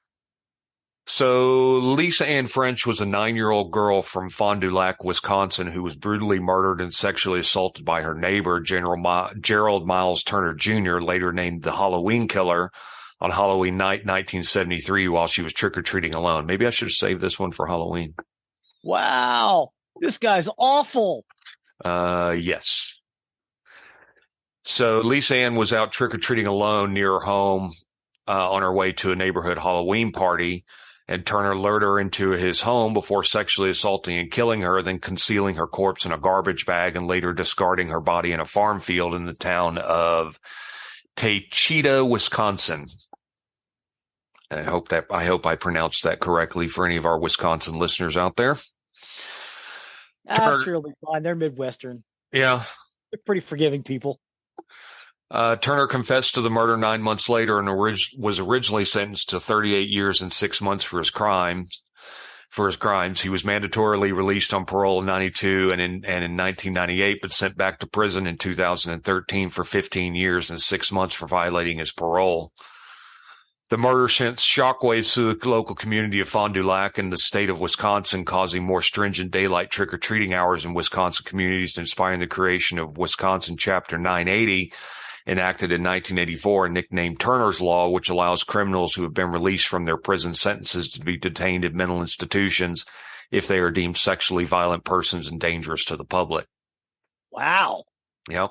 So Lisa Ann French was a 9-year-old girl from Fond du Lac, Wisconsin, who was brutally murdered and sexually assaulted by her neighbor, Gerald Miles Turner Jr., later named the Halloween Killer, on Halloween night 1973 while she was trick-or-treating alone. Maybe I should have saved this one for Halloween. Wow. This guy's awful. Yes. So Lisa Ann was out trick-or-treating alone near her home on her way to a neighborhood Halloween party, and Turner lured her into his home before sexually assaulting and killing her, then concealing her corpse in a garbage bag and later discarding her body in a farm field in the town of Taycheedah, Wisconsin. I hope I pronounced that correctly for any of our Wisconsin listeners out there. I'm sure it'll be fine. They're Midwestern. Yeah. They're pretty forgiving people. Turner confessed to the murder 9 months later and was originally sentenced to 38 years and 6 months for his crimes. He was mandatorily released on parole in 92 and in 1998, but sent back to prison in 2013 for 15 years and 6 months for violating his parole. The murder sent shockwaves through the local community of Fond du Lac and the state of Wisconsin, causing more stringent daylight trick-or-treating hours in Wisconsin communities and inspiring the creation of Wisconsin Chapter 980, enacted in 1984 and nicknamed Turner's Law, which allows criminals who have been released from their prison sentences to be detained in mental institutions if they are deemed sexually violent persons and dangerous to the public. Wow. Yep.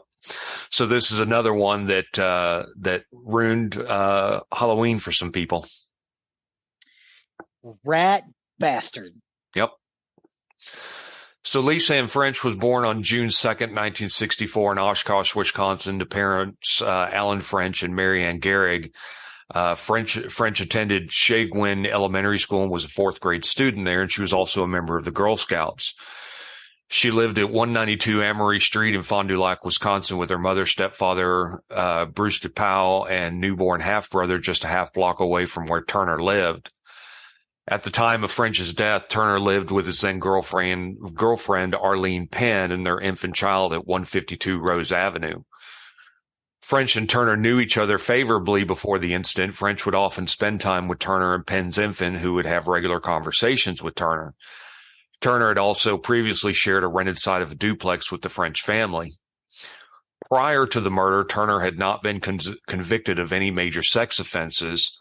So this is another one that ruined Halloween for some people. Rat bastard. Yep. So Lisa Ann French was born on June 2nd, 1964 in Oshkosh, Wisconsin, to parents Alan French and Mary Ann Gehrig. French attended Shagwin Elementary School and was a fourth grade student there, and she was also a member of the Girl Scouts. She lived at 192 Amory Street in Fond du Lac, Wisconsin, with her mother, stepfather, Bruce DePauw, and newborn half-brother just a half block away from where Turner lived. At the time of French's death, Turner lived with his then girlfriend Arlene Penn and their infant child at 152 Rose Avenue. French and Turner knew each other favorably before the incident. French would often spend time with Turner and Penn's infant, who would have regular conversations with Turner. Turner had also previously shared a rented side of a duplex with the French family. Prior to the murder, Turner had not been convicted of any major sex offenses,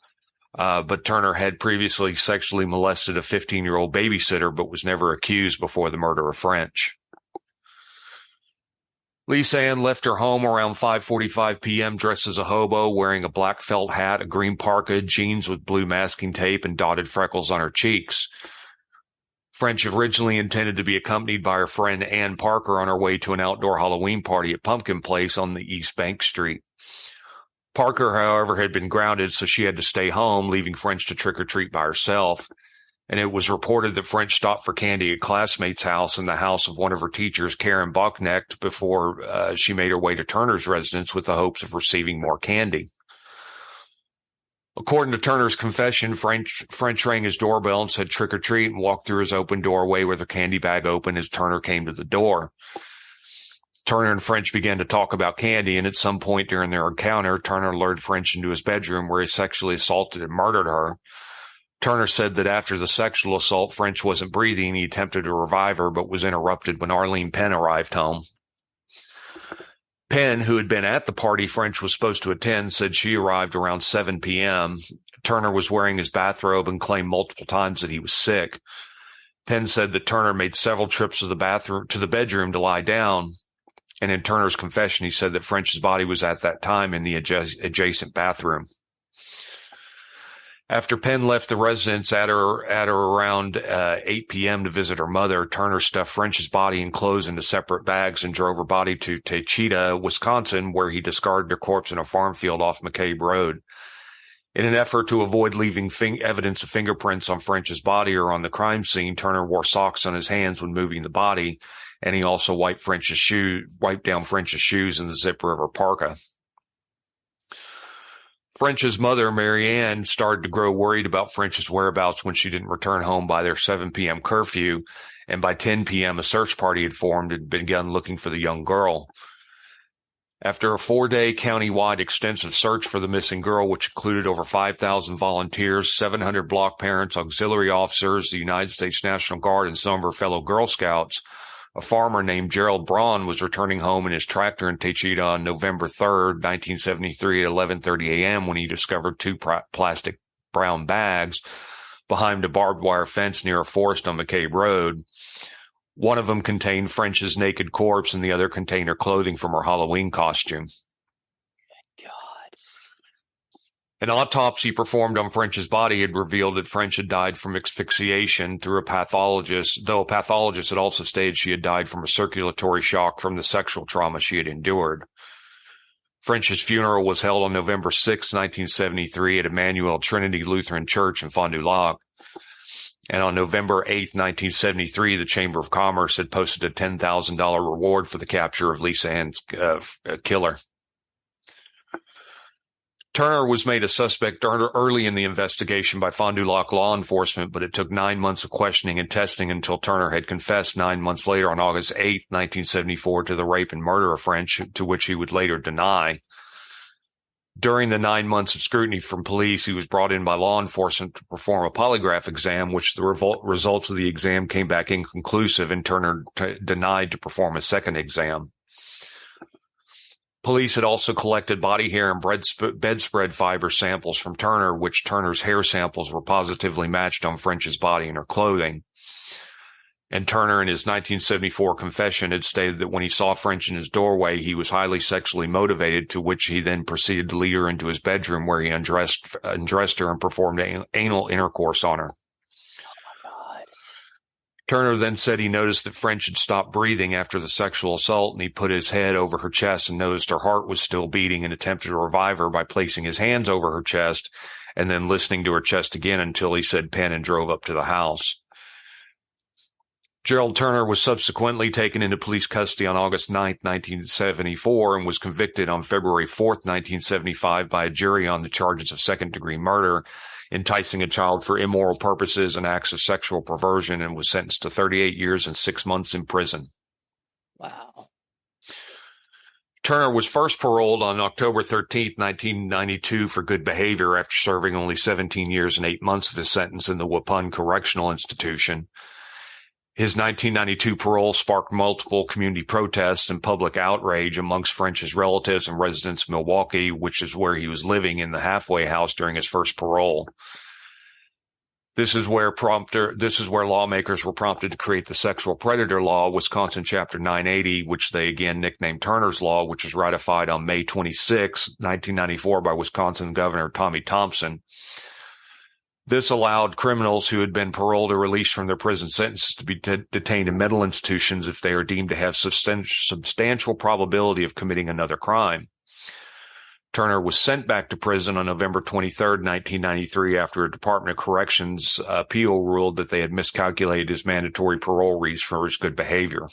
but Turner had previously sexually molested a 15-year-old babysitter, but was never accused before the murder of French. Lisa Ann left her home around 5:45 p.m. dressed as a hobo, wearing a black felt hat, a green parka, jeans with blue masking tape, and dotted freckles on her cheeks. French originally intended to be accompanied by her friend Ann Parker on her way to an outdoor Halloween party at Pumpkin Place on the East Bank Street. Parker, however, had been grounded, so she had to stay home, leaving French to trick-or-treat by herself. And it was reported that French stopped for candy at a classmate's house and the house of one of her teachers, Karen Bucknecht, before she made her way to Turner's residence with the hopes of receiving more candy. According to Turner's confession, French rang his doorbell and said trick or treat and walked through his open doorway with her candy bag open as Turner came to the door. Turner and French began to talk about candy, and at some point during their encounter, Turner lured French into his bedroom where he sexually assaulted and murdered her. Turner said that after the sexual assault, French wasn't breathing. He attempted to revive her, but was interrupted when Arlene Penn arrived home. Penn, who had been at the party French was supposed to attend, said she arrived around 7 p.m. Turner was wearing his bathrobe and claimed multiple times that he was sick. Penn said that Turner made several trips to the bedroom to lie down. And in Turner's confession, he said that French's body was at that time in the adjacent bathroom. After Penn left the residence at her around 8 p.m. to visit her mother, Turner stuffed French's body and clothes into separate bags and drove her body to Taycheedah, Wisconsin, where he discarded her corpse in a farm field off McCabe Road. In an effort to avoid leaving evidence of fingerprints on French's body or on the crime scene, Turner wore socks on his hands when moving the body, and he also wiped down French's shoes in the zipper of her parka. French's mother, Mary Ann, started to grow worried about French's whereabouts when she didn't return home by their 7 p.m. curfew, and by 10 p.m. a search party had formed and begun looking for the young girl. After a 4-day county-wide extensive search for the missing girl, which included over 5,000 volunteers, 700 block parents, auxiliary officers, the United States National Guard, and some of her fellow Girl Scouts, a farmer named Gerald Braun was returning home in his tractor in Taycheedah on November 3rd, 1973 at 11:30 a.m. when he discovered 2 plastic brown bags behind a barbed wire fence near a forest on McCabe Road. One of them contained French's naked corpse and the other contained her clothing from her Halloween costume. God. An autopsy performed on French's body had revealed that French had died from asphyxiation through a pathologist, though a pathologist had also stated she had died from a circulatory shock from the sexual trauma she had endured. French's funeral was held on November 6, 1973 at Emmanuel Trinity Lutheran Church in Fond du Lac. And on November 8, 1973, the Chamber of Commerce had posted a $10,000 reward for the capture of Lisa Ann's killer. Turner was made a suspect early in the investigation by Fond du Lac law enforcement, but it took 9 months of questioning and testing until Turner had confessed 9 months later on August 8, 1974, to the rape and murder of French, to which he would later deny. During the 9 months of scrutiny from police, he was brought in by law enforcement to perform a polygraph exam, which the results of the exam came back inconclusive, and Turner denied to perform a second exam. Police had also collected body hair and bedspread fiber samples from Turner, which Turner's hair samples were positively matched on French's body and her clothing. And Turner, in his 1974 confession, had stated that when he saw French in his doorway, he was highly sexually motivated, to which he then proceeded to lead her into his bedroom, where he undressed her and performed anal intercourse on her. Turner then said he noticed that French had stopped breathing after the sexual assault, and he put his head over her chest and noticed her heart was still beating and attempted to revive her by placing his hands over her chest and then listening to her chest again until he said pen and drove up to the house. Gerald Turner was subsequently taken into police custody on August 9, 1974, and was convicted on February 4, 1975 by a jury on the charges of second-degree murder, enticing a child for immoral purposes and acts of sexual perversion, and was sentenced to 38 years and 6 months in prison. Wow. Turner was first paroled on October 13, 1992 for good behavior after serving only 17 years and 8 months of his sentence in the Waupun Correctional Institution. His 1992 parole sparked multiple community protests and public outrage amongst French's relatives and residents of Milwaukee, which is where he was living in the halfway house during his first parole. This is where lawmakers were prompted to create the Sexual Predator Law, Wisconsin Chapter 980, which they again nicknamed Turner's Law, which was ratified on May 26, 1994 by Wisconsin Governor Tommy Thompson. This allowed criminals who had been paroled or released from their prison sentences to be detained in mental institutions if they are deemed to have substantial probability of committing another crime. Turner was sent back to prison on November 23, 1993, after a Department of Corrections appeal ruled that they had miscalculated his mandatory parole reads for his good behavior.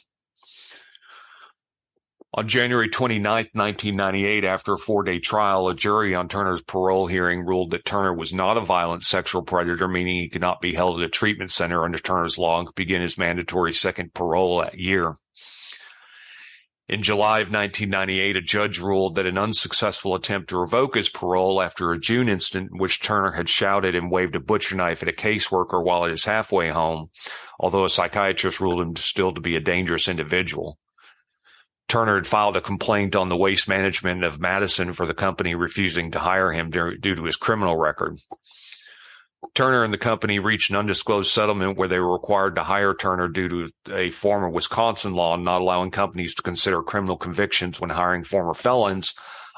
On January 29, 1998, after a 4-day trial, a jury on Turner's parole hearing ruled that Turner was not a violent sexual predator, meaning he could not be held at a treatment center under Turner's law and could begin his mandatory second parole that year. In July of 1998, a judge ruled that an unsuccessful attempt to revoke his parole after a June incident in which Turner had shouted and waved a butcher knife at a caseworker while at his halfway home, although a psychiatrist ruled him still to be a dangerous individual. Turner had filed a complaint on the Waste Management of Madison for the company refusing to hire him due to his criminal record. Turner and the company reached an undisclosed settlement where they were required to hire Turner due to a former Wisconsin law not allowing companies to consider criminal convictions when hiring former felons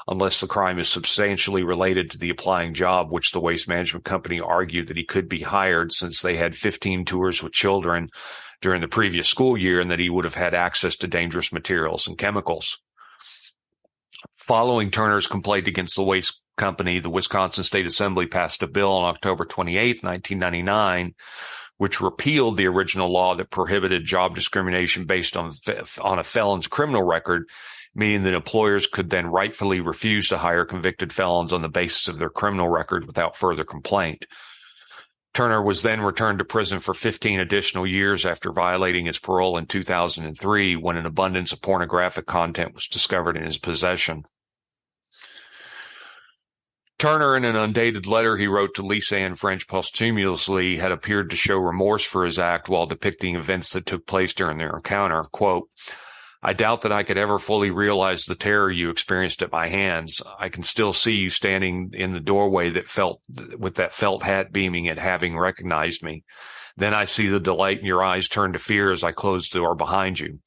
unless the crime is substantially related to the applying job, which the waste management company argued that he could be hired since they had 15 tours with children during the previous school year and that he would have had access to dangerous materials and chemicals. Following Turner's complaint against the waste company, the Wisconsin State Assembly passed a bill on October 28, 1999, which repealed the original law that prohibited job discrimination based on a felon's criminal record, meaning that employers could then rightfully refuse to hire convicted felons on the basis of their criminal record without further complaint. Turner was then returned to prison for 15 additional years after violating his parole in 2003 when an abundance of pornographic content was discovered in his possession. Turner, in an undated letter he wrote to Lisa Ann French posthumously, had appeared to show remorse for his act while depicting events that took place during their encounter. Quote, "I doubt that I could ever fully realize the terror you experienced at my hands. I can still see you standing in the doorway with that felt hat beaming at having recognized me. Then I see the delight in your eyes turn to fear as I close the door behind you.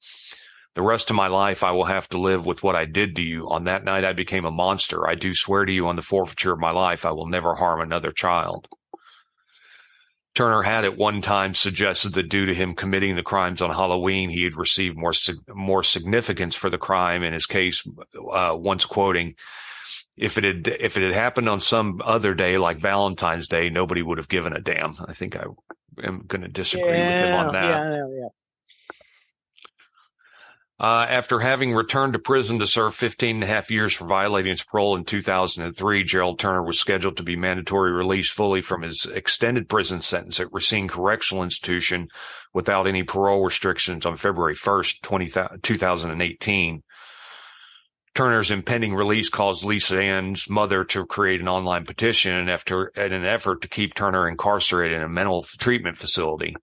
The rest of my life, I will have to live with what I did to you. On that night, I became a monster. I do swear to you on the forfeiture of my life, I will never harm another child." Turner had at one time suggested that due to him committing the crimes on Halloween, he had received more significance for the crime in his case, once quoting, if it had happened on some other day like Valentine's Day, nobody would have given a damn. I think I am going to disagree with him on that. Yeah. After having returned to prison to serve 15 and a half years for violating his parole in 2003, Gerald Turner was scheduled to be mandatory released fully from his extended prison sentence at Racine Correctional Institution without any parole restrictions on February 1st, 2018. Turner's impending release caused Lisa Ann's mother to create an online petition in an effort to keep Turner incarcerated in a mental treatment facility.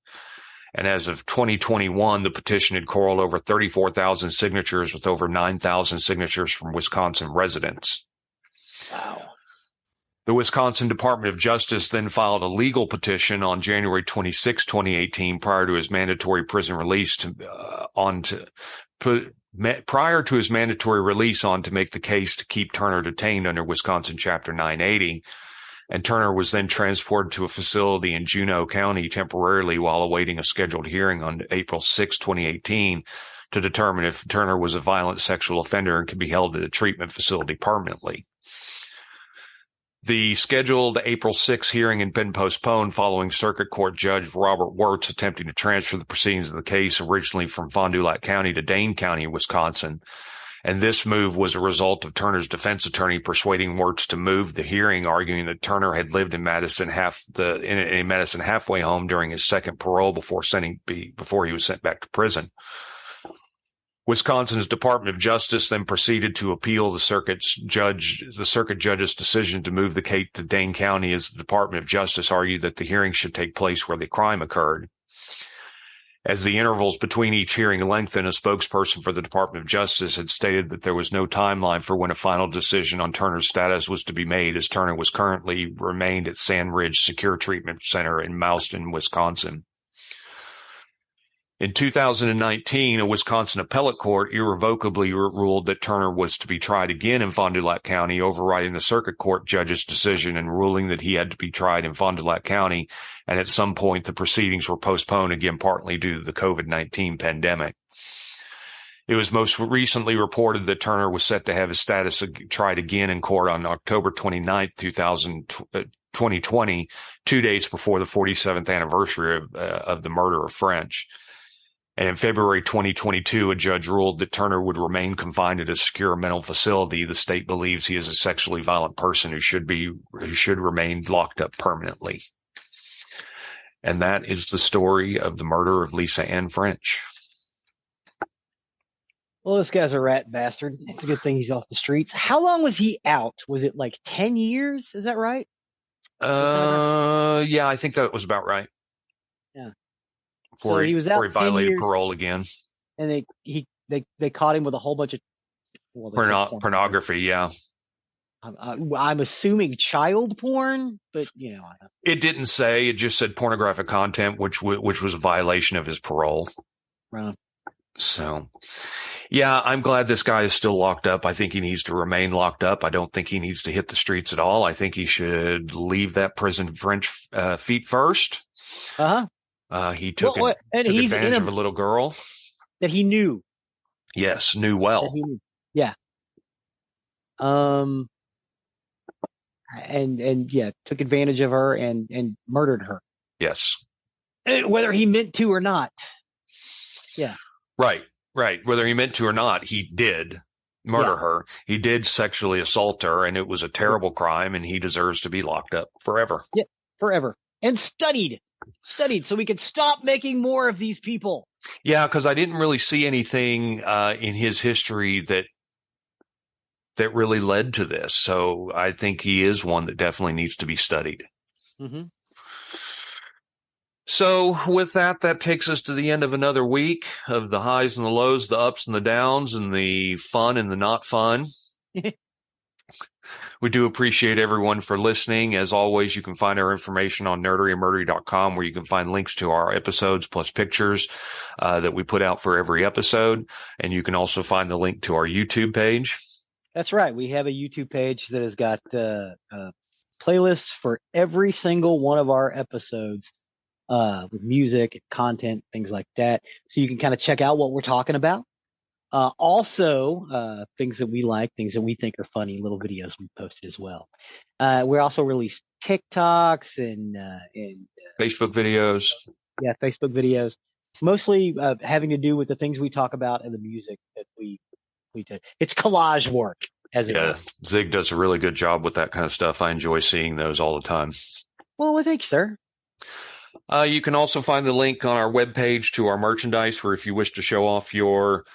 And as of 2021, the petition had corralled over 34,000 signatures with over 9,000 signatures from Wisconsin residents. Wow. The Wisconsin Department of Justice then filed a legal petition on January 26, 2018, prior to his mandatory prison release to make the case to keep Turner detained under Wisconsin Chapter 980. And Turner was then transported to a facility in Juneau County temporarily while awaiting a scheduled hearing on April 6, 2018, to determine if Turner was a violent sexual offender and could be held at a treatment facility permanently. The scheduled April 6 hearing had been postponed following Circuit Court Judge Robert Wirtz attempting to transfer the proceedings of the case originally from Fond du Lac County to Dane County, Wisconsin. And this move was a result of Turner's defense attorney persuading Wirtz to move the hearing, arguing that Turner had lived in Madison halfway home during his second parole before he was sent back to prison. Wisconsin's Department of Justice then proceeded to appeal the circuit judge's decision to move the case to Dane County, as the Department of Justice argued that the hearing should take place where the crime occurred. As the intervals between each hearing lengthened, a spokesperson for the Department of Justice had stated that there was no timeline for when a final decision on Turner's status was to be made, as Turner was currently remained at Sand Ridge Secure Treatment Center in Mouston, Wisconsin. In 2019, a Wisconsin appellate court irrevocably ruled that Turner was to be tried again in Fond du Lac County, overriding the circuit court judge's decision and ruling that he had to be tried in Fond du Lac County, and at some point the proceedings were postponed again, partly due to the COVID-19 pandemic. It was most recently reported that Turner was set to have his status tried again in court on October 29, 2020, 2 days before the 47th anniversary of the murder of French. And in February 2022, a judge ruled that Turner would remain confined at a secure mental facility. The state believes he is a sexually violent person who should remain locked up permanently. And that is the story of the murder of Lisa Ann French. Well, this guy's a rat bastard. It's a good thing he's off the streets. How long was he out? Was it like 10 years? Is that right? Yeah, I think that was about right. Yeah. Before he was out before he violated 10 years, parole again. and they caught him with a whole bunch of Pornography, yeah. I'm assuming child porn, but It didn't say. It just said pornographic content, which was a violation of his parole. uh, So, yeah, I'm glad this guy is still locked up. I think he needs to remain locked up. I don't think he needs to hit the streets at all. I think he should leave that prison French feet first. He took advantage of a little girl that he knew. Yes, knew well. Yeah. And took advantage of her and murdered her. Yes. Whether he meant to or not. Yeah. Right. Whether he meant to or not, he did murder her. He did sexually assault her, and it was a terrible crime, and he deserves to be locked up forever. Yeah, forever. And studied so we could stop making more of these people. Yeah, because I didn't really see anything in his history that really led to this. So I think he is one that definitely needs to be studied. Mm-hmm. So with that takes us to the end of another week of the highs and the lows, the ups and the downs, and the fun and the not fun. We do appreciate everyone for listening. As always, you can find our information on nerdyandmurdy.com, where you can find links to our episodes plus pictures that we put out for every episode. And you can also find the link to our YouTube page. That's right. We have a YouTube page that has got playlists for every single one of our episodes with music, content, things like that. So you can kind of check out what we're talking about. Also, things that we like, things that we think are funny, little videos we posted as well. We also release TikToks and Facebook videos. Yeah, Facebook videos, mostly having to do with the things we talk about and the music that we did. It's collage work, as it were. Zig does a really good job with that kind of stuff. I enjoy seeing those all the time. Well, thanks, sir. You can also find the link on our webpage to our merchandise, for if you wish to show off your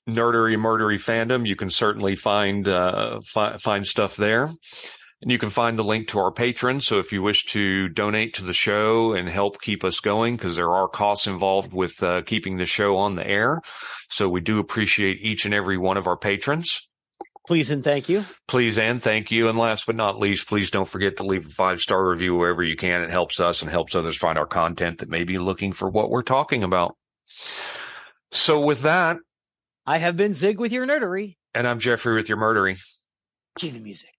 nerdery murdery fandom, you can certainly find stuff there. And you can find the link to our patrons. So if you wish to donate to the show and help keep us going, because there are costs involved with keeping the show on the air. So we do appreciate each and every one of our patrons. Please and thank you. Please and thank you. And last but not least, please don't forget to leave a 5-star review wherever you can. It helps us and helps others find our content that may be looking for what we're talking about. So with that, I have been Zig with your nerdery. And I'm Geoffrey with your murdery. Cue the music.